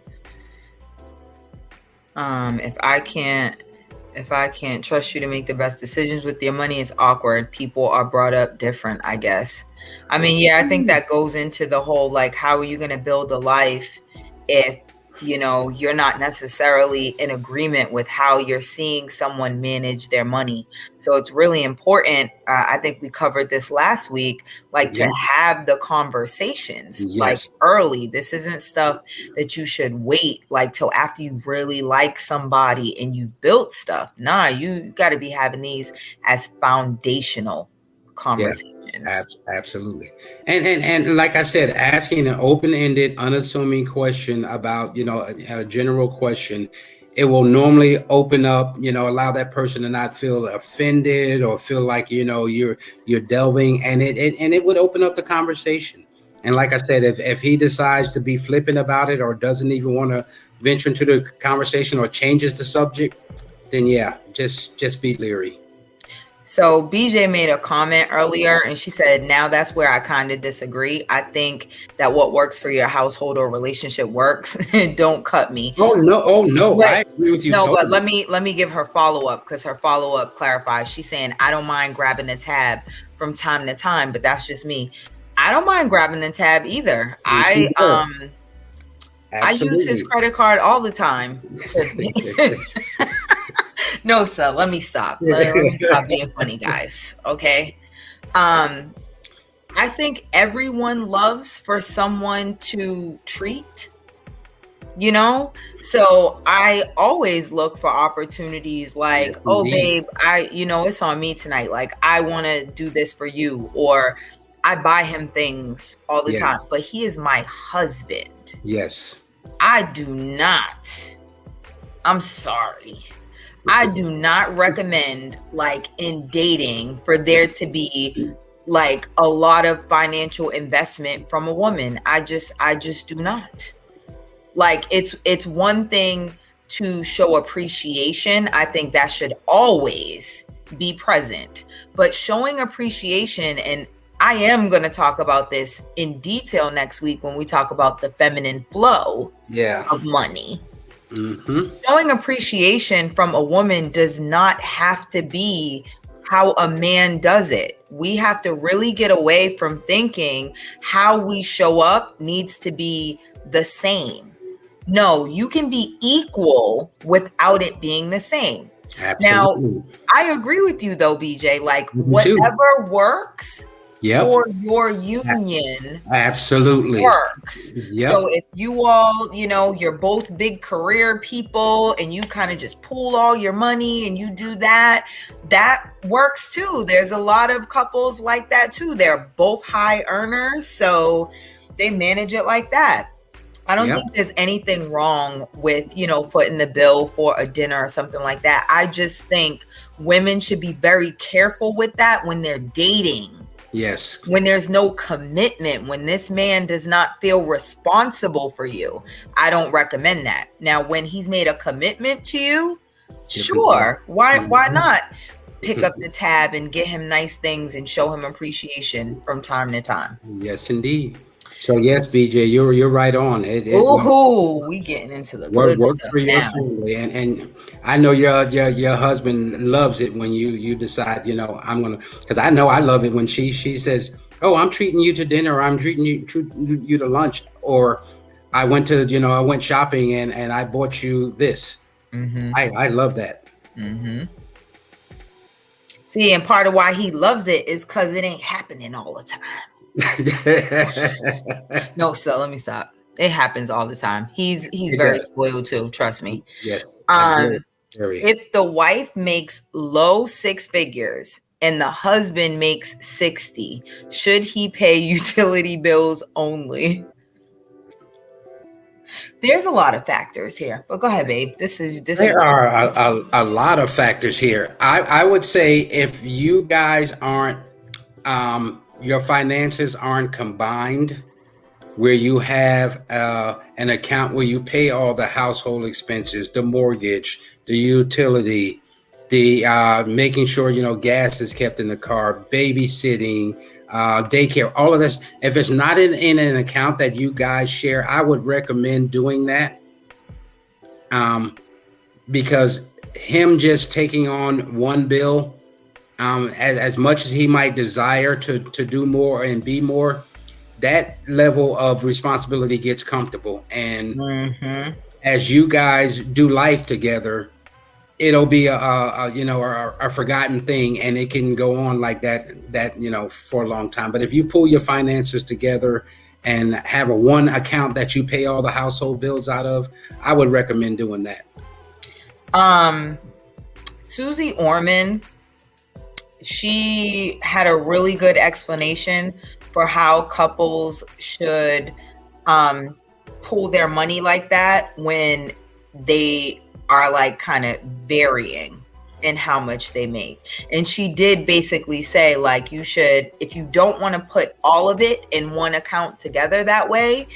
If I can't trust you to make the best decisions with your money, it's awkward. People are brought up different, I guess. I mean, yeah, I think that goes into the whole, how are you going to build a life if you're not necessarily in agreement with how you're seeing someone manage their money. So it's really important. I think we covered this last week, like to have the conversations like early. This isn't stuff that you should wait like till after you really like somebody and you've built stuff. Nah, you got to be having these as foundational conversations. Absolutely. And like I said, asking an open-ended, unassuming question about, a general question, it will normally open up, allow that person to not feel offended or feel like, you're delving, and it would open up the conversation. And like I said, if he decides to be flippant about it or doesn't even want to venture into the conversation or changes the subject, then just be leery. So BJ made a comment earlier and she said, now that's where I kind of disagree. I think that what works for your household or relationship works. Don't cut me. Oh no. But, I agree with you. No, totally. But let me give her follow-up, because her follow-up clarifies. She's saying, I don't mind grabbing the tab from time to time, but that's just me. I don't mind grabbing the tab either. I use his credit card all the time. No, sir. Let me stop. Let me stop being funny, guys. Okay. I think everyone loves for someone to treat, so I always look for opportunities like, oh, babe, it's on me tonight. Like, I want to do this for you, or I buy him things all the time, but he is my husband. Yes. I'm sorry. I do not recommend, like, in dating for there to be like a lot of financial investment from a woman. I just do not. Like, it's one thing to show appreciation. I think that should always be present, but showing appreciation, and I am going to talk about this in detail next week when we talk about the feminine flow of money. Mm-hmm. Showing appreciation from a woman does not have to be how a man does it. We have to really get away from thinking how we show up needs to be the same. No, you can be equal without it being the same. Absolutely. Now, I agree with you though, BJ, like whatever works for your union absolutely works. So if you all, you're both big career people and you kind of just pool all your money and you do that works too. There's a lot of couples like that too. They're both high earners, so they manage it like that. I don't think there's anything wrong with, footing the bill for a dinner or something like that. I just think women should be very careful with that when they're dating. Yes. When there's no commitment, when this man does not feel responsible for you, I don't recommend that. Now, when he's made a commitment to you, sure. Why not pick up the tab and get him nice things and show him appreciation from time to time? Yes, indeed. So yes, BJ, you're right on. We getting into the good stuff for your now. family, and I know your husband loves it when you decide, I'm gonna, because I know I love it when she says, oh, I'm treating you to dinner, or I'm treating you to lunch, or I went shopping and I bought you this. Mm-hmm. I love that. Mm-hmm. See, and part of why he loves it is because it ain't happening all the time. No, so let me stop. It happens all the time. He's very spoiled too, trust me. Yes. If the wife makes low six figures and the husband makes 60, should he pay utility bills only? There's a lot of factors here, but go ahead, babe. There are a lot of factors here. I would say if you guys aren't your finances aren't combined, where you have an account where you pay all the household expenses, the mortgage, the utility, the making sure gas is kept in the car, babysitting, daycare, all of this. If it's not in an account that you guys share, I would recommend doing that, because him just taking on one bill, as much as he might desire to do more and be more, that level of responsibility gets comfortable. And as you guys do life together, it'll be a forgotten thing, and it can go on like that for a long time. But if you pull your finances together and have a one account that you pay all the household bills out of, I would recommend doing that. Susie Orman, she had a really good explanation for how couples should pull their money like that when they are like kind of varying in how much they make. And she did basically say, like, you should, if you don't want to put all of it in one account together that way,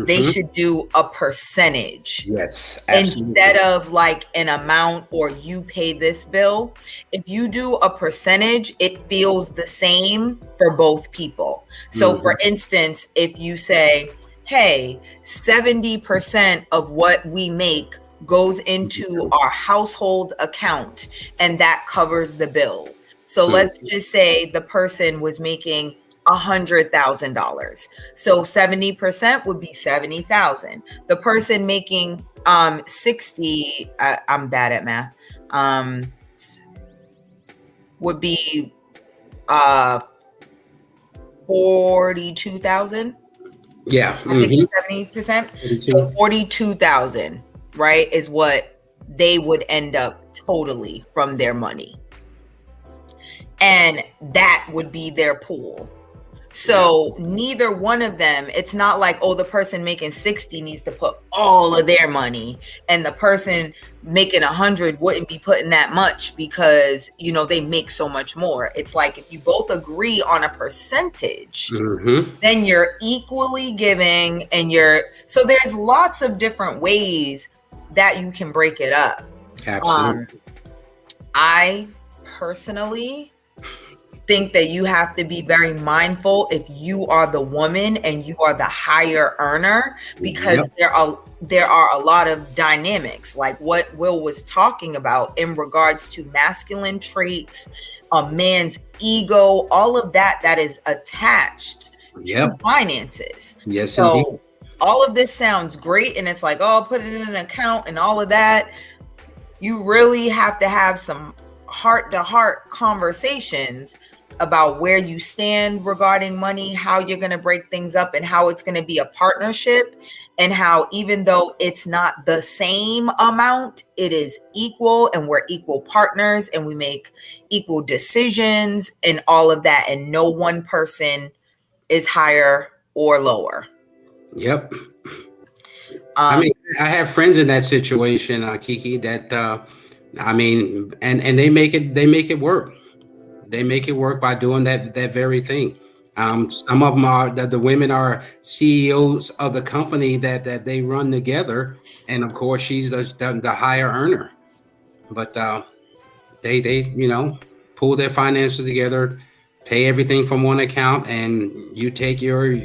they should do a percentage. Yes, absolutely. Instead of like an amount or you pay this bill. If you do a percentage, it feels the same for both people. So for instance, if you say, hey, 70% of what we make goes into our household account and that covers the bills. So let's just say the person was making $100,000. So 70% would be 70,000. The person making 60, I'm bad at math, would be 42,000. Yeah. I think it's 70%. So 42,000, right, is what they would end up totally from their money. And that would be their pool. So neither one of them, it's not like, oh, the person making 60 needs to put all of their money and the person making 100 wouldn't be putting that much because, you know, they make so much more. It's like if you both agree on a percentage, then you're equally giving and so there's lots of different ways that you can break it up. Absolutely. I personally think that you have to be very mindful if you are the woman and you are the higher earner, because there are a lot of dynamics, like what Will was talking about in regards to masculine traits, a man's ego, all of that is attached to finances. Yes, so indeed. All of this sounds great, and it's like, oh, I'll put it in an account and all of that. You really have to have some heart-to-heart conversations about where you stand regarding money, how you're going to break things up, and how it's going to be a partnership, and how even though it's not the same amount, it is equal, and we're equal partners, and we make equal decisions and all of that, and no one person is higher or lower. Yep. I mean, I have friends in that situation, Kiki, that I mean, and they make it work. They make it work by doing that very thing. Some of them are the women are CEOs of the company that they run together, and of course she's the higher earner. But they pull their finances together, pay everything from one account, and you take your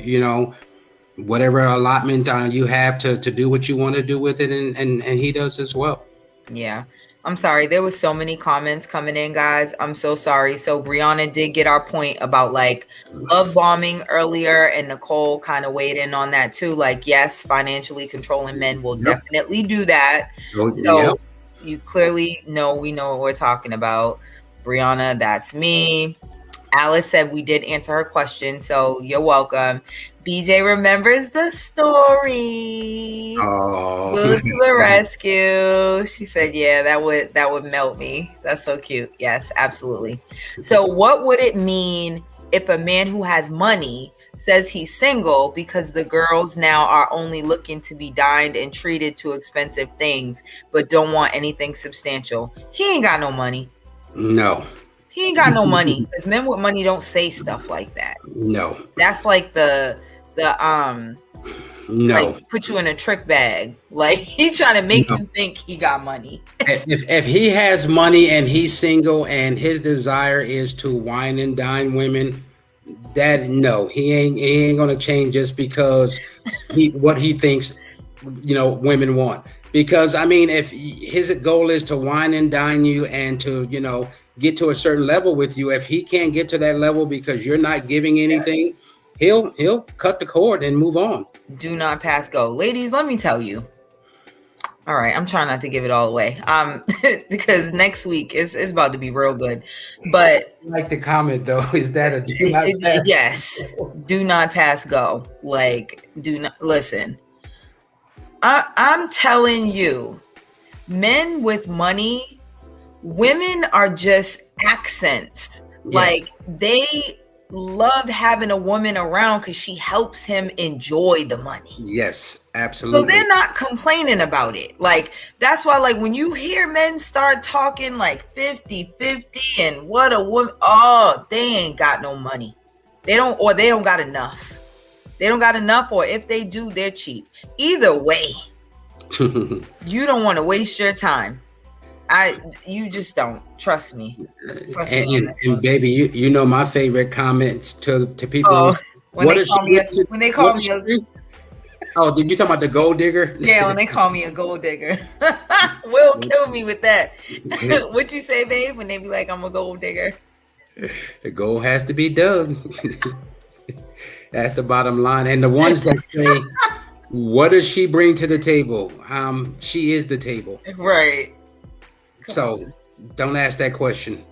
whatever allotment you have to do what you want to do with it, and he does as well. Yeah. I'm sorry. There was so many comments coming in, guys. I'm so sorry. So Brianna did get our point about like love bombing earlier, and Nicole kind of weighed in on that too. Like, yes, financially controlling men will definitely do that. So you clearly know, we know what we're talking about. Brianna, that's me. Alice said we did answer her question, so you're welcome. BJ remembers the story. Oh, Will to the rescue. She said, yeah, that would melt me. That's so cute. Yes, absolutely. So what would it mean if a man who has money says he's single because the girls now are only looking to be dined and treated to expensive things, but don't want anything substantial? He ain't got no money. No. He ain't got no money, because men with money don't say stuff like that. No. That's like the no, like put you in a trick bag. Like he trying to make you think he got money. if he has money and he's single and his desire is to wine and dine women, he ain't gonna change just because what he thinks women want. Because I mean, if his goal is to wine and dine you and to get to a certain level with you, if he can't get to that level because you're not giving anything, he'll cut the cord and move on. Do not pass go. Ladies, let me tell you, All right, I'm trying not to give it all away. Because next week is about to be real good. But Like the comment though, is that a do not pass? yes, do not pass go. Like, do not listen. I'm telling you, men with money, women are just accents. Like, Yes. they love having a woman around because she helps him enjoy the money. Yes, So absolutely. they're not complaining about it. Like, that's why, like, when you hear men start talking like 50-50 and what a woman, oh, they ain't got no money. They don't got enough. They don't got enough, or if they do, they're cheap. Either way, you don't want to waste your time. You just don't. Trust me. Trust me on that. And baby, you know my favorite comments to people. Oh, when what they is call she me a, doing to- when they call what me is a, she- Oh, did you talk about the gold digger? yeah, when they call me a gold digger. Will kill me with that. What you say, babe, when they be like, I'm a gold digger? The gold has to be dug. That's the bottom line. And the ones that say, what does she bring to the table? She is the table. Right. So don't ask that question.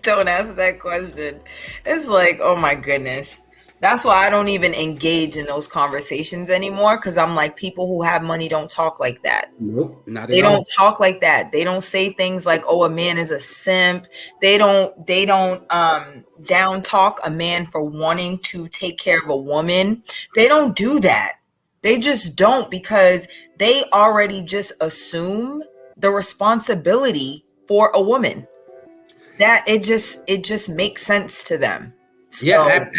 Don't ask that question. It's like, oh my goodness. That's why I don't even engage in those conversations anymore, because I'm like, people who have money don't talk like that. Nope, not at They all. don't talk like that. They don't say things like, oh, a man is a simp. They don't down talk a man for wanting to take care of a woman. They don't do that. They just don't, because they already just assume the responsibility for a woman. That it just makes sense to them. So, Yeah,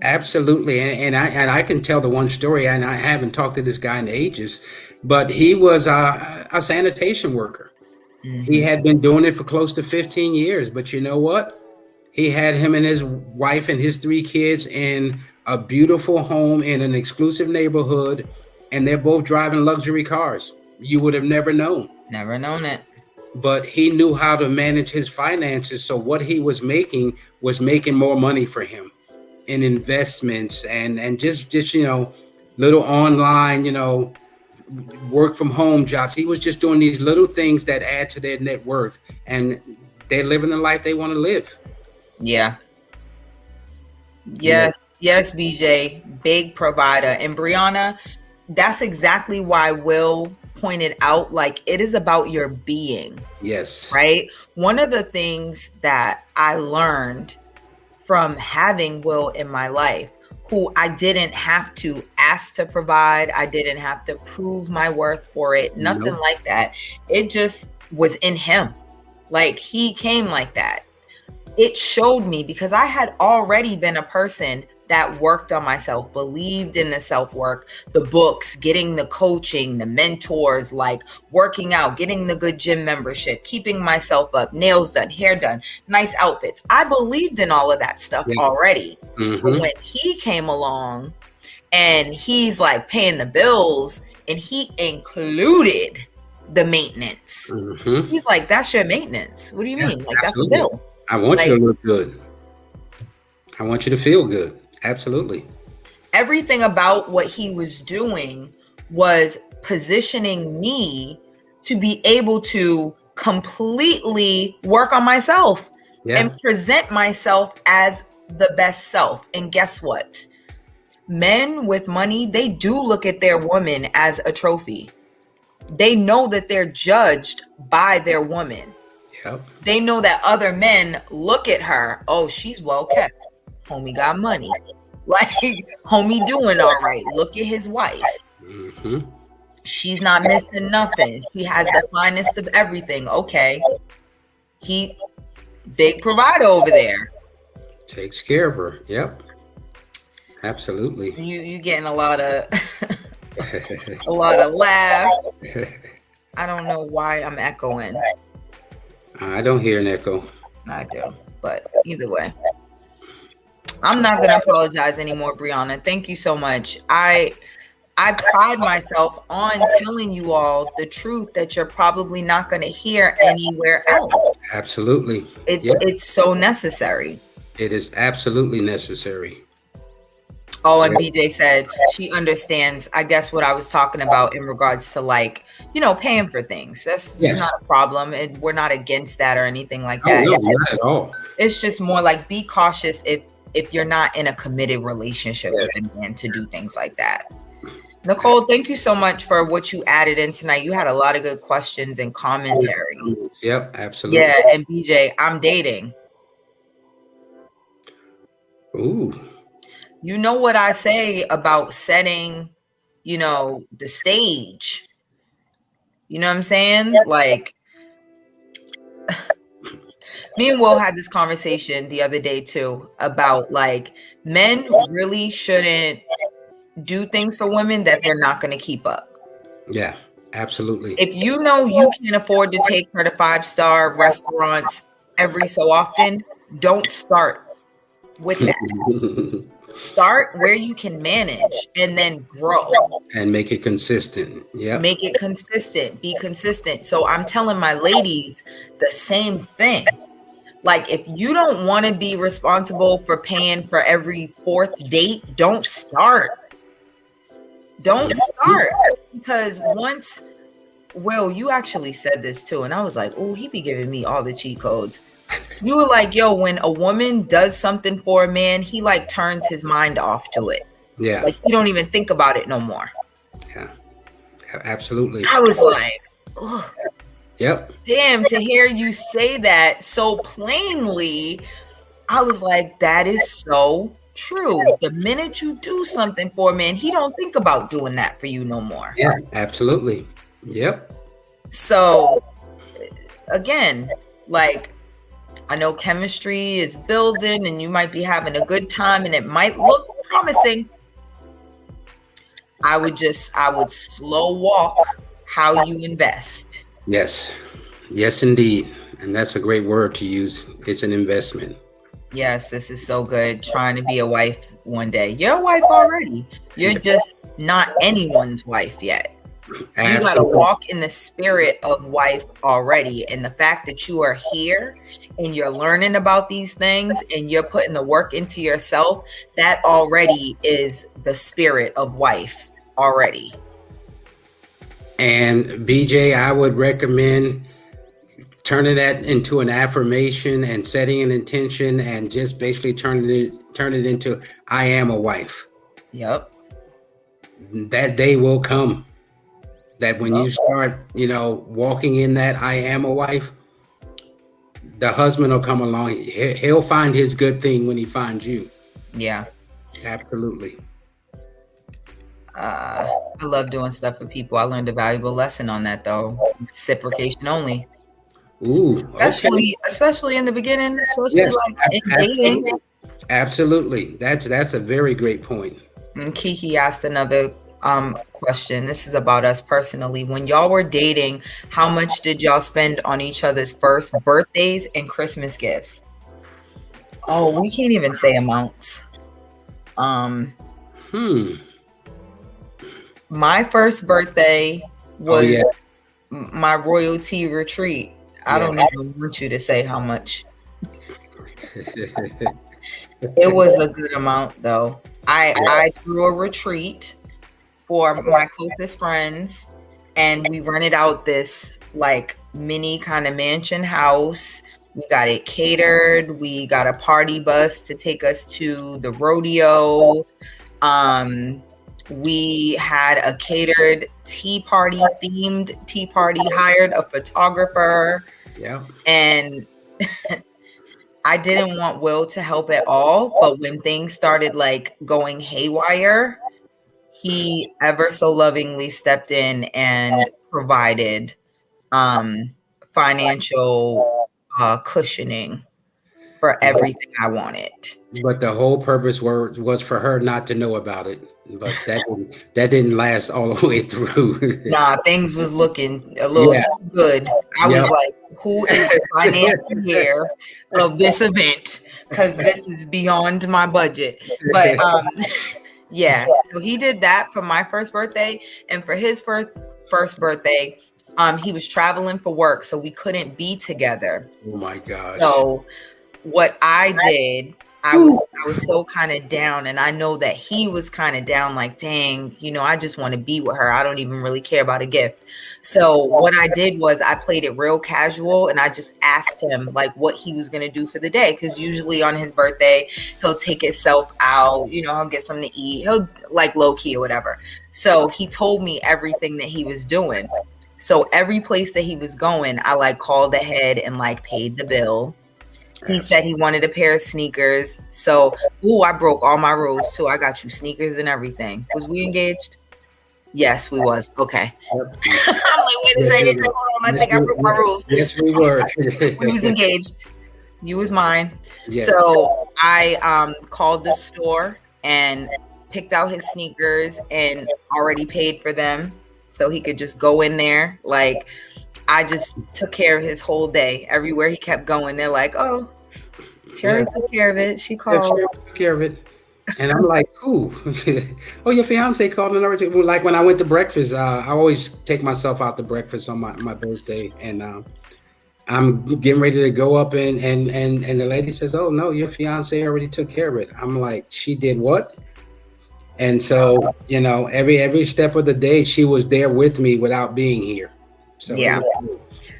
absolutely. And I can tell the one story, and I haven't talked to this guy in ages, but he was a sanitation worker. He had been doing it for close to 15 years. But you know what? He had him and his wife and his 3 kids in a beautiful home in an exclusive neighborhood, and they're both driving luxury cars. You would have never known. never known it. But he knew how to manage his finances. So what he was making more money for him in investments and just little online, work from home jobs. He was just doing these little things that add to their net worth, and they're living the life they want to live. Yeah. Yes, BJ, big provider. And Brianna, that's exactly why Will pointed out, like, it is about your being. Yes. Right? One of the things that I learned from having Will in my life, who I didn't have to ask to provide, I didn't have to prove my worth for it, nothing Nope. like that. It just was in him. Like, he came like that. It showed me, because I had already been a person that worked on myself, believed in the self-work, the books, getting the coaching, the mentors, like working out, getting the good gym membership, keeping myself up, nails done, hair done, nice outfits. I believed in all of that stuff already. Mhm. But when he came along and he's like paying the bills, and he included the maintenance. Mhm. He's like, that's your maintenance. What do you mean? Like, that's a absolutely. bill. I want you to look good. I want you to feel good. Absolutely. Everything about what he was doing was positioning me to be able to completely work on myself and present myself as the best self. And guess what? Men with money, they do look at their woman as a trophy. They know that they're judged by their woman. Yep. They know that other men look at her, oh, she's well kept. Homie got money. Like, homie doing all right. Look at his wife. Mhm. She's not missing nothing. She has the finest of everything. Okay. He, big provider over there. Takes care of her. Yep. Absolutely. You getting a lot of a lot of laughs. I don't know why I'm echoing. I don't hear an echo. I do, but either way, I'm not gonna apologize anymore, Brianna. Thank you so much. I pride myself on telling you all the truth that you're probably not gonna hear anywhere else. Absolutely. It's so necessary. It is absolutely necessary. Oh, and BJ said she understands, I guess, what I was talking about in regards to, like, paying for things. That's not a problem. And we're not against that or anything like that. No, not at all. It's just more like, be cautious if you're not in a committed relationship with a man to do things like that. Nicole, thank you so much for what you added in tonight. You had a lot of good questions and commentary. Yep, absolutely. Yeah, and BJ, I'm dating. Ooh. You know what I say about setting, the stage. You know what I'm saying? Like, me and Will had this conversation the other day too about, like, men really shouldn't do things for women that they're not going to keep up. Yeah, absolutely. If you know you can afford to take her to 5-star restaurants every so often, don't start with that. Start where you can manage and then grow. And make it consistent. Yeah. Make it consistent. Be consistent. So I'm telling my ladies the same thing. Like, if you don't want to be responsible for paying for every 4th date, don't start. Don't start. Because once, Will, you actually said this too, and I was like, oh, he be giving me all the cheat codes. You were like, yo, when a woman does something for a man, he like turns his mind off to it. Yeah. Like, you don't even think about it no more. Yeah, absolutely. I was like, ugh. Yep. Damn, to hear you say that so plainly, I was like, that is so true. The minute you do something for a man, he don't think about doing that for you no more. Yeah, absolutely. Yep. So again, like, I know chemistry is building and you might be having a good time and it might look promising. I would slow walk how you invest. Yes. Yes, indeed. And that's a great word to use. It's an investment. Yes, this is so good. Trying to be a wife one day. You're a wife already. You're just not anyone's wife yet. Absolutely. You got to walk in the spirit of wife already. And the fact that you are here and you're learning about these things and you're putting the work into yourself, that already is the spirit of wife already. And BJ, I would recommend turning that into an affirmation and setting an intention and just basically turn it into, I am a wife. Yep. That day will come. That when you start, walking in that I am a wife, the husband will come along. He'll find his good thing when he finds you. Yeah. Absolutely. I love doing stuff for people. I learned a valuable lesson on that, though. Reciprocation only. Ooh, especially in the beginning, like in dating. Absolutely. That's a very great point. And Kiki asked another question. This is about us personally. When y'all were dating, how much did y'all spend on each other's first birthdays and Christmas gifts? Oh, we can't even say amounts. My first birthday was my royalty retreat. I don't even want you to say how much. It was a good amount, though. I threw a retreat for my closest friends, and we rented out this like mini kind of mansion house. We got it catered. We got a party bus to take us to the rodeo. We had a catered themed tea party, hired a photographer. Yeah. And I didn't want Will to help at all, but when things started like going haywire, he ever so lovingly stepped in and provided financial cushioning for everything I wanted. But the whole purpose was for her not to know about it. But that didn't last all the way through. Nah, things was looking a little too good. I was like, who is the financier of this event? Because this is beyond my budget. But so he did that for my first birthday. And for his first birthday, he was traveling for work, so we couldn't be together. Oh my gosh. So what I did, I was so kind of down, and I know that he was kind of down, like, dang, I just want to be with her. I don't even really care about a gift. So what I did was I played it real casual, and I just asked him like what he was going to do for the day. Cause usually on his birthday, he'll take himself out, he'll get something to eat. He'll like low key or whatever. So he told me everything that he was doing. So every place that he was going, I like called ahead and like paid the bill. He said he wanted a pair of sneakers. So, I broke all my rules too. I got you sneakers and everything. Was we engaged? Yes, we was. Okay. I'm like, wait a second. Hold on. I think I broke my rules. Yes, we were. We was engaged. You was mine. Yes. So I called the store and picked out his sneakers and already paid for them so he could just go in there. Like, I just took care of his whole day. Everywhere he kept going, they're like, oh, Sherry took care of it. She called. Sherry took care of it. And I'm like, ooh, oh, your fiance called and everything. Well, like when I went to breakfast, I always take myself out to breakfast on my birthday. And I'm getting ready to go up and the lady says, oh, no, your fiance already took care of it. I'm like, she did what? And so, every step of the day, she was there with me without being here. So, yeah.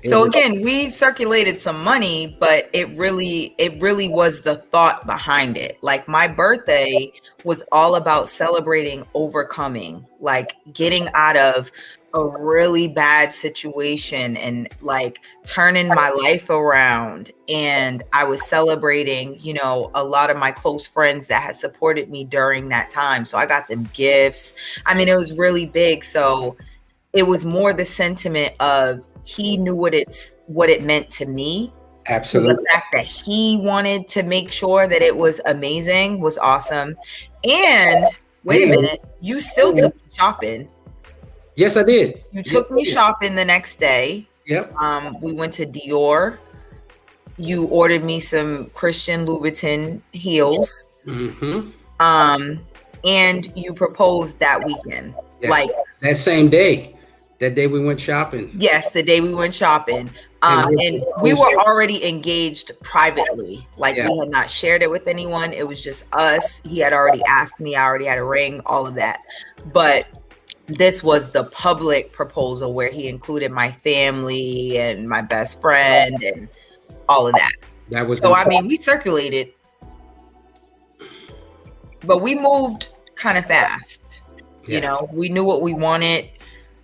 So again, we circulated some money, but it really was the thought behind it. Like, my birthday was all about celebrating overcoming, like getting out of a really bad situation and like turning my life around. And I was celebrating, a lot of my close friends that had supported me during that time. So I got them gifts. I mean, it was really big. So it was more the sentiment of he knew what it meant to me. Absolutely. So the fact that he wanted to make sure that it was amazing was awesome. And wait a minute, you still took me shopping. Yes, I did. You took me shopping the next day. Yep. We went to Dior. You ordered me some Christian Louboutin heels. Mm-hmm. And you proposed that weekend. Yes. Like that same day. That day we went shopping. Yes, the day we went shopping. And we were already engaged privately. Like, we had not shared it with anyone. It was just us. He had already asked me. I already had a ring, all of that. But this was the public proposal where he included my family and my best friend and all of that. That was so, I mean, we circulated. But we moved kind of fast. Yeah. We knew what we wanted.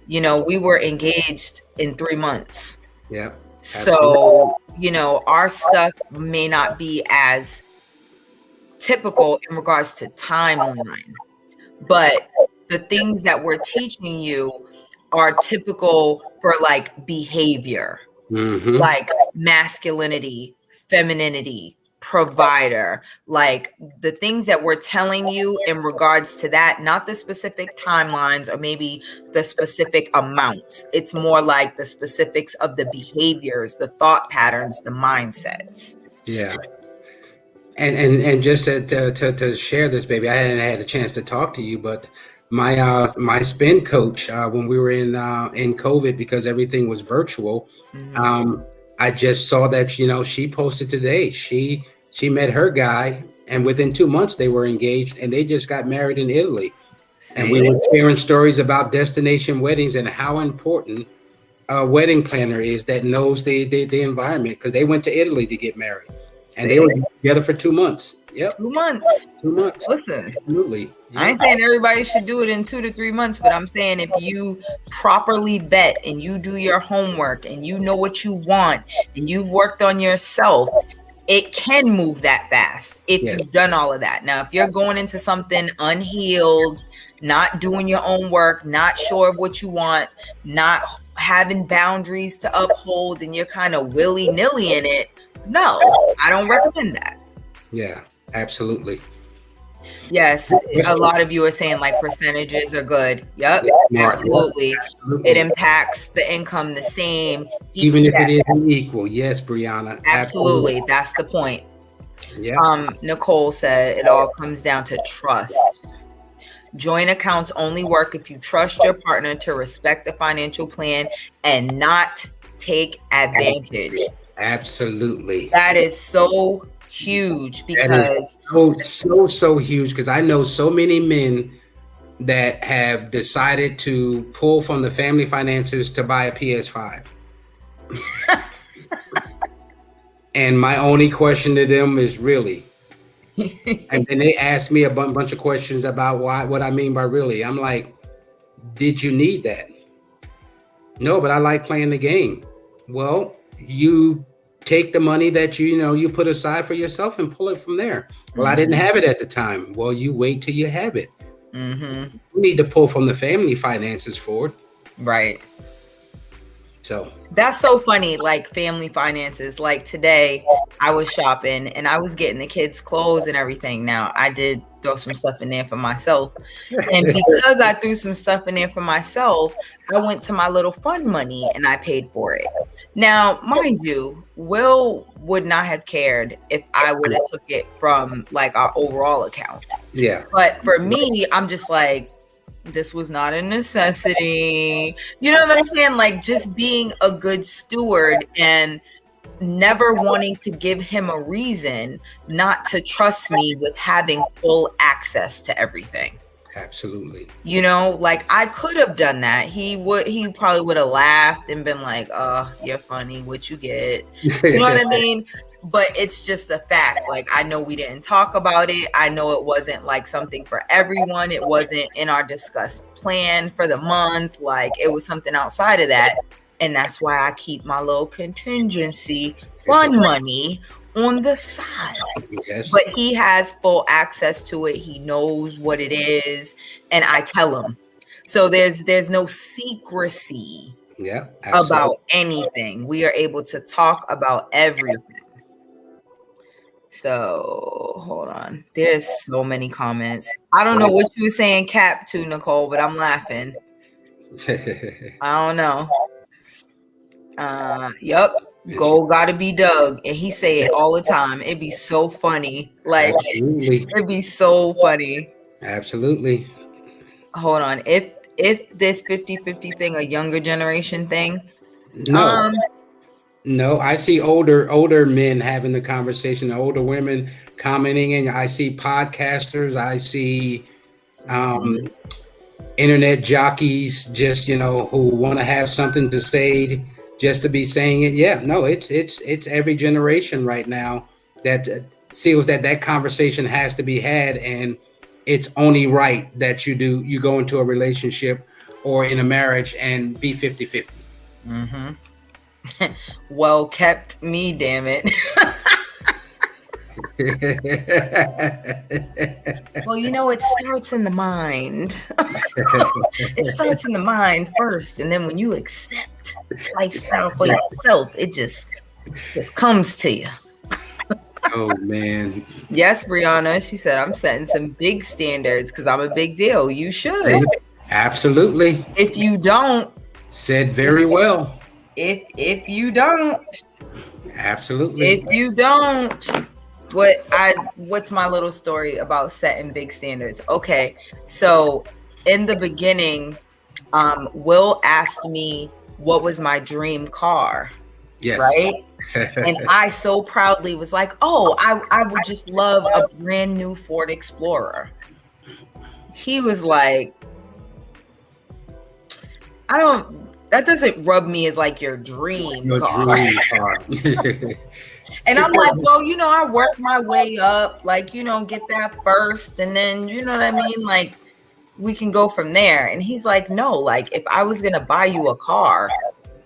We were engaged in 3 months. Yeah. So, our stuff may not be as typical in regards to timeline, but the things that we're teaching you are typical for like behavior, like masculinity, femininity, provider, like the things that we're telling you in regards to that, not the specific timelines or maybe the specific amounts. It's more like the specifics of the behaviors, the thought patterns, the mindsets. Yeah. And just to share this, baby, I hadn't had a chance to talk to you, but my spin coach, when we were in COVID, because everything was virtual, I just saw that, she posted today. She met her guy, and within 2 months they were engaged, and they just got married in Italy. And we were sharing stories about destination weddings and how important a wedding planner is that knows the environment, because they went to Italy to get married. And they were together for 2 months. Yep. 2 months. 2 months. Listen. Absolutely. Yeah. I ain't saying everybody should do it in 2 to 3 months, but I'm saying if you properly vet and you do your homework and you know what you want and you've worked on yourself, it can move that fast if you've done all of that. Now, if you're going into something unhealed, not doing your own work, not sure of what you want, not having boundaries to uphold, and you're kind of willy-nilly in it, no, I don't recommend that. Yeah, absolutely. Yes, a lot of you are saying like percentages are good. Yep, absolutely. It impacts the income the same. Even if it isn't equal. Yes, Brianna. Absolutely. That's the point. Yeah. Nicole said it all comes down to trust. Joint accounts only work if you trust your partner to respect the financial plan and not take advantage. Absolutely. That is so Huge, That is because so huge, because I know so many men that have decided to pull from the family finances to buy a PS5. And my only question to them is, really? And then they ask me a bunch of questions about what I mean by really. I'm like, did you need that? No, but I like playing the game. Well, you take the money that you put aside for yourself and pull it from there. Well, I didn't have it at the time. Well, you wait till you have it. Mm-hmm. You need to pull from the family finances for it. Right. So that's so funny, like family finances. Like today I was shopping and I was getting the kids clothes and everything. Now I did throw some stuff in there for myself, and because I threw some stuff in there for myself, I went to my little fund money and I paid for it. Now mind you, Will would not have cared if I would have took it from like our overall account. Yeah, but for me, I'm just like, this was not a necessity. You know what I'm saying? Like just being a good steward and never wanting to give him a reason not to trust me with having full access to everything. absolutely. You know, like I could have done that. He probably would have laughed and been like, "Oh, you're funny, what you get." You know what I mean? But it's just the facts. Like, I know we didn't talk about it. I know it wasn't like something for everyone. It wasn't in our discussed plan for the month. Like, it was something outside of that. And that's why I keep my little contingency fund money on the side. Yes. But he has full access to it. He knows what it is. And I tell him. So there's no secrecy about anything. We are able to talk about everything. So hold on. There's so many comments. I don't know what you were saying cap to, Nicole, but I'm laughing. I don't know. Yep. Gold gotta be dug. And he say it all the time. It'd be so funny. Like it'd be so funny. Absolutely. Hold on. If this 50-50 thing a younger generation thing? No, I see older men having the conversation, older women commenting, and I see podcasters, I see internet jockeys, just who want to have something to say, just to be saying it. Yeah, no, it's every generation right now that feels that conversation has to be had, and it's only right that you go into a relationship or in a marriage and be 50-50. Mm-hmm. Well kept me, damn it. Well, it starts in the mind. It starts in the mind first, and then when you accept lifestyle for yourself, it just comes to you. Oh man. Yes, Brianna. She said, I'm setting some big standards because I'm a big deal. You should. Absolutely. If you don't. Said very well. If you don't. Absolutely. If you don't. What's my little story about setting big standards? Okay. So in the beginning, Will asked me what was my dream car. Yes. Right. And I so proudly was like, oh, I would just love a brand new Ford Explorer. He was like, that doesn't rub me as like your dream car. And I'm like, well, I work my way up, like, get that first. And then, you know what I mean? Like, we can go from there. And he's like, no, like if I was going to buy you a car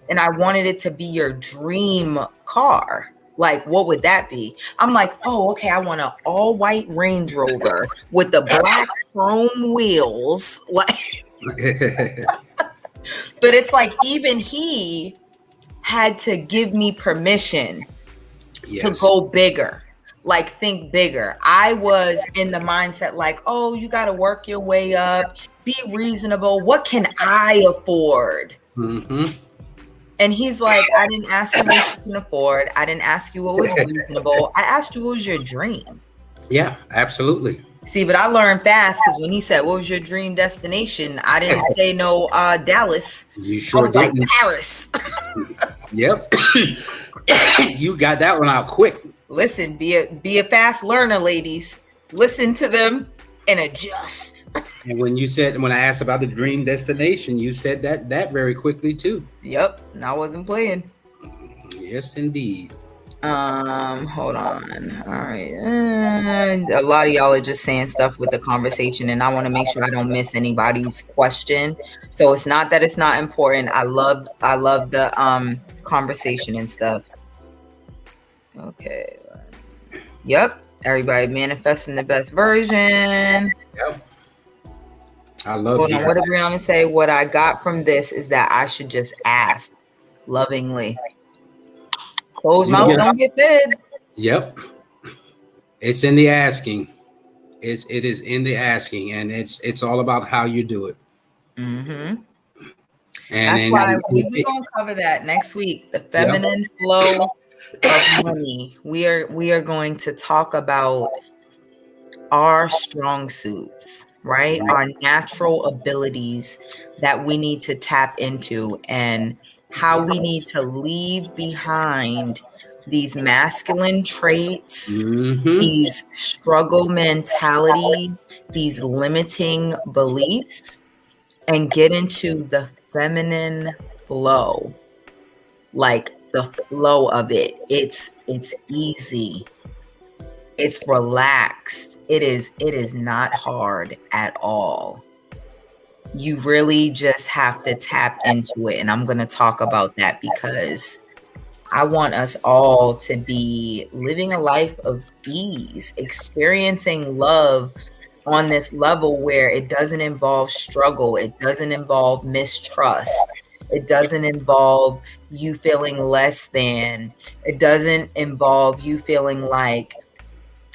and I wanted it to be your dream car, like, what would that be? I'm like, oh, okay, I want an all white Range Rover with the black chrome wheels. Like, but it's like, even he had to give me permission to go bigger, like think bigger. I was in the mindset like, oh, you got to work your way up, be reasonable. What can I afford? Mm-hmm. And he's like, I didn't ask you what you can afford. I didn't ask you what was reasonable. I asked you what was your dream. Yeah, absolutely. See, but I learned fast because when he said, what was your dream destination? I didn't say no Dallas. You sure I was didn't. like Paris. Yep. You got that one out quick. Listen, be a fast learner, ladies. Listen to them and adjust. And when I asked about the dream destination, you said that very quickly too. Yep, I wasn't playing. Yes, indeed. Hold on. All right. A lot of y'all are just saying stuff with the conversation, and I want to make sure I don't miss anybody's question. So it's not that it's not important. I love the conversation and stuff. Okay. Yep. Everybody manifesting the best version. Yep. I love Hold on. What did Brianna say? What I got from this is that I should just ask lovingly. Closed mouth don't get fed. Yep. It's in the asking. It is in the asking, and it's all about how you do it. Mm-hmm. And that's why we're gonna cover that next week. The feminine flow of money. We are going to talk about our strong suits, right? Our natural abilities that we need to tap into, and how we need to leave behind these masculine traits, these struggle mentality, these limiting beliefs, and get into the feminine flow, like the flow of it. It's easy. It's relaxed. It is not hard at all. You really just have to tap into it. And I'm going to talk about that because I want us all to be living a life of ease, experiencing love on this level where it doesn't involve struggle. It doesn't involve mistrust. It doesn't involve you feeling less than. It doesn't involve you feeling like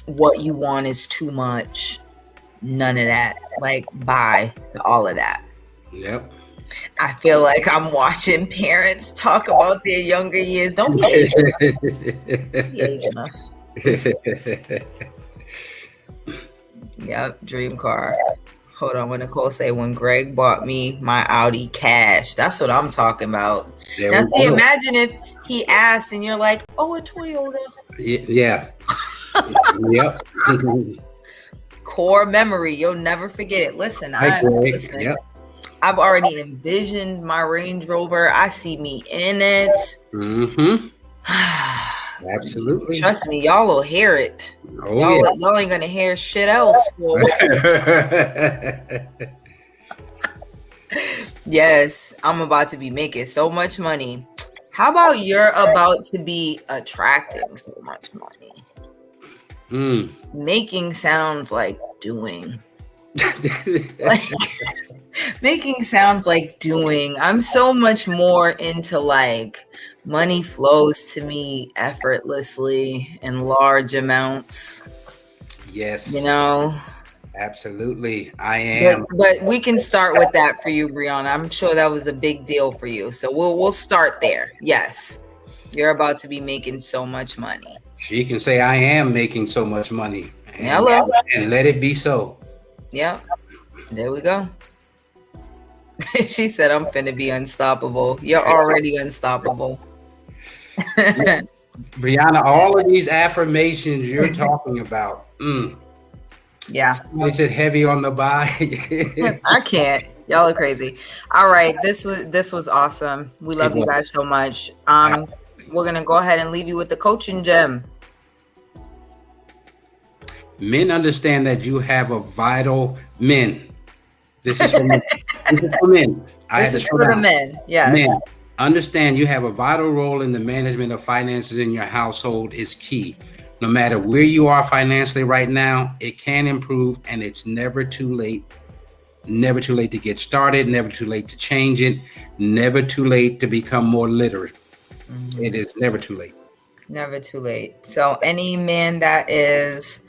what you want is too much. None of that. Like, bye to all of that. Yep. I feel like I'm watching parents talk about their younger years. Don't be aging us. Yep, dream car. Hold on, when Nicole say, when Greg bought me my Audi cash. That's what I'm talking about. Now see, imagine if he asked and you're like, oh, a Toyota. Yeah. Yep. Core memory. You'll never forget it. Listen, Yep. I've already envisioned my Range Rover. I see me in it. Mm-hmm. Absolutely. Trust me, y'all will hear it. Oh, y'all ain't gonna hear shit else. Yes, I'm about to be making so much money. How about you're about to be attracting so much money? Making sounds like doing. Making sounds like doing. I'm so much more into like money flows to me effortlessly in large amounts. Yes. You know? Absolutely. I am. But we can start with that for you, Brianna. I'm sure that was a big deal for you. So we'll start there. Yes. You're about to be making so much money. She can say I am making so much money. Hello. And let it be so. Yep. There we go. She said, I'm finna be unstoppable. You're already unstoppable. Brianna, all of these affirmations you're talking about. Yeah. Somebody said heavy on the buy. I can't. Y'all are crazy. All right. This was awesome. We love you guys so much. We're gonna go ahead and leave you with the coaching gem. Men understand that you have a vital men. This is for men. This is for men. This is for the men. Yes. Men, understand you have a vital role in the management of finances in your household is key. No matter where you are financially right now, it can improve, and it's never too late. Never too late to get started. Never too late to change it. Never too late to become more literate. Mm-hmm. It is never too late. Never too late. So any man that is,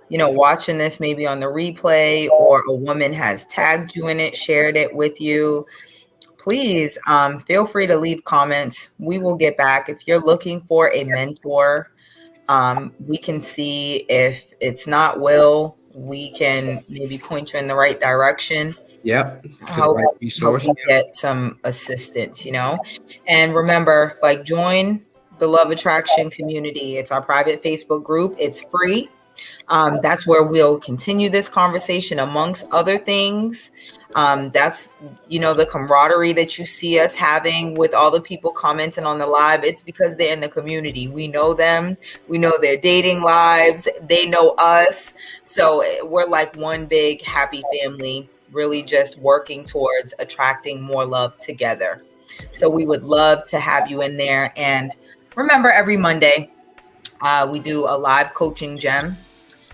watching this maybe on the replay, or a woman has tagged you in it, shared it with you, please feel free to leave comments. We will get back. If you're looking for a mentor, we can see if it's not Will, we can maybe point you in the right direction. Yep. Help you get some assistance, And remember, join the Love Attraction Community. It's our private Facebook group. It's free. That's where we'll continue this conversation amongst other things. That's, the camaraderie that you see us having with all the people commenting on the live. It's because they're in the community. We know them. We know their dating lives. They know us. So we're like one big happy family, really just working towards attracting more love together. So we would love to have you in there. And remember, every Monday, we do a live coaching gem.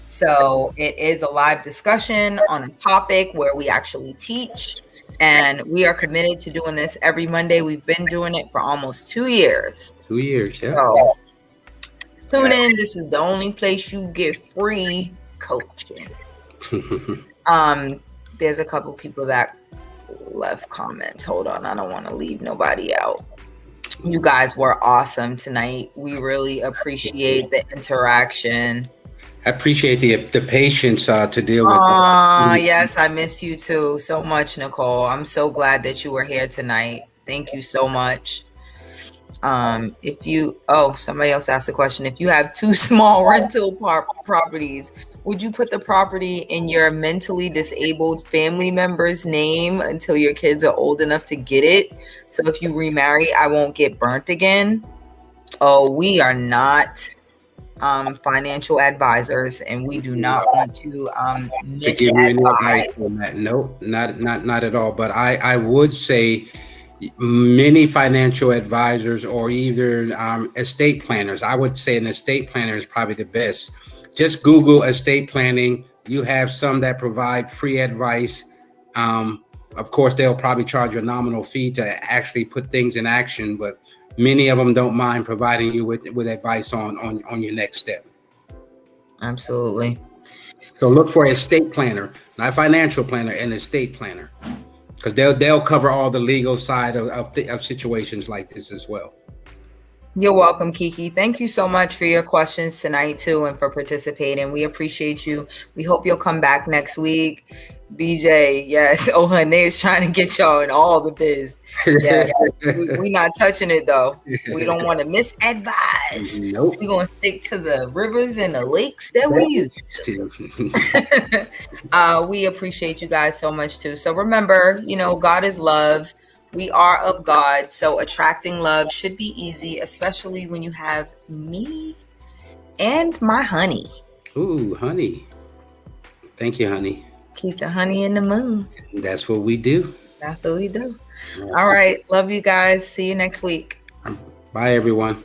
So it is a live discussion on a topic where we actually teach, and we are committed to doing this every Monday. We've been doing it for almost 2 years. 2 years, yeah. So tune in. This is the only place you get free coaching. There's a couple people that left comments. Hold on, I don't want to leave nobody out. You guys were awesome tonight. We really appreciate the interaction. I appreciate the patience to deal with. Yes, I miss you too so much, Nicole. I'm so glad that you were here tonight. Thank you so much. Somebody else asked a question. If you have 2 small rental properties, would you put the property in your mentally disabled family member's name until your kids are old enough to get it? So if you remarry, I won't get burnt again. Oh, we are not financial advisors, and we do not want to give you any advice on that. Nope, not at all. But I would say many financial advisors or either estate planners. I would say an estate planner is probably the best. Just Google estate planning. You have some that provide free advice. Of course, they'll probably charge you a nominal fee to actually put things in action, but many of them don't mind providing you with advice on your next step. Absolutely. So look for an estate planner, not a financial planner, an estate planner, because they'll cover all the legal side of situations like this as well. You're welcome, Kiki. Thank you so much for your questions tonight too, and for participating. We appreciate you. We hope you'll come back next week. BJ, yes. Oh, Hane is trying to get y'all in all the biz. Yes. we not touching it though. We don't want to misadvise. Nope. We're going to stick to the rivers and the lakes that we used to. We appreciate you guys so much too. So remember, God is love. We are of God. So attracting love should be easy, especially when you have me and my honey. Ooh, honey. Thank you, honey. Keep the honey in the moon. That's what we do. That's what we do. All right. Love you guys. See you next week. Bye, everyone.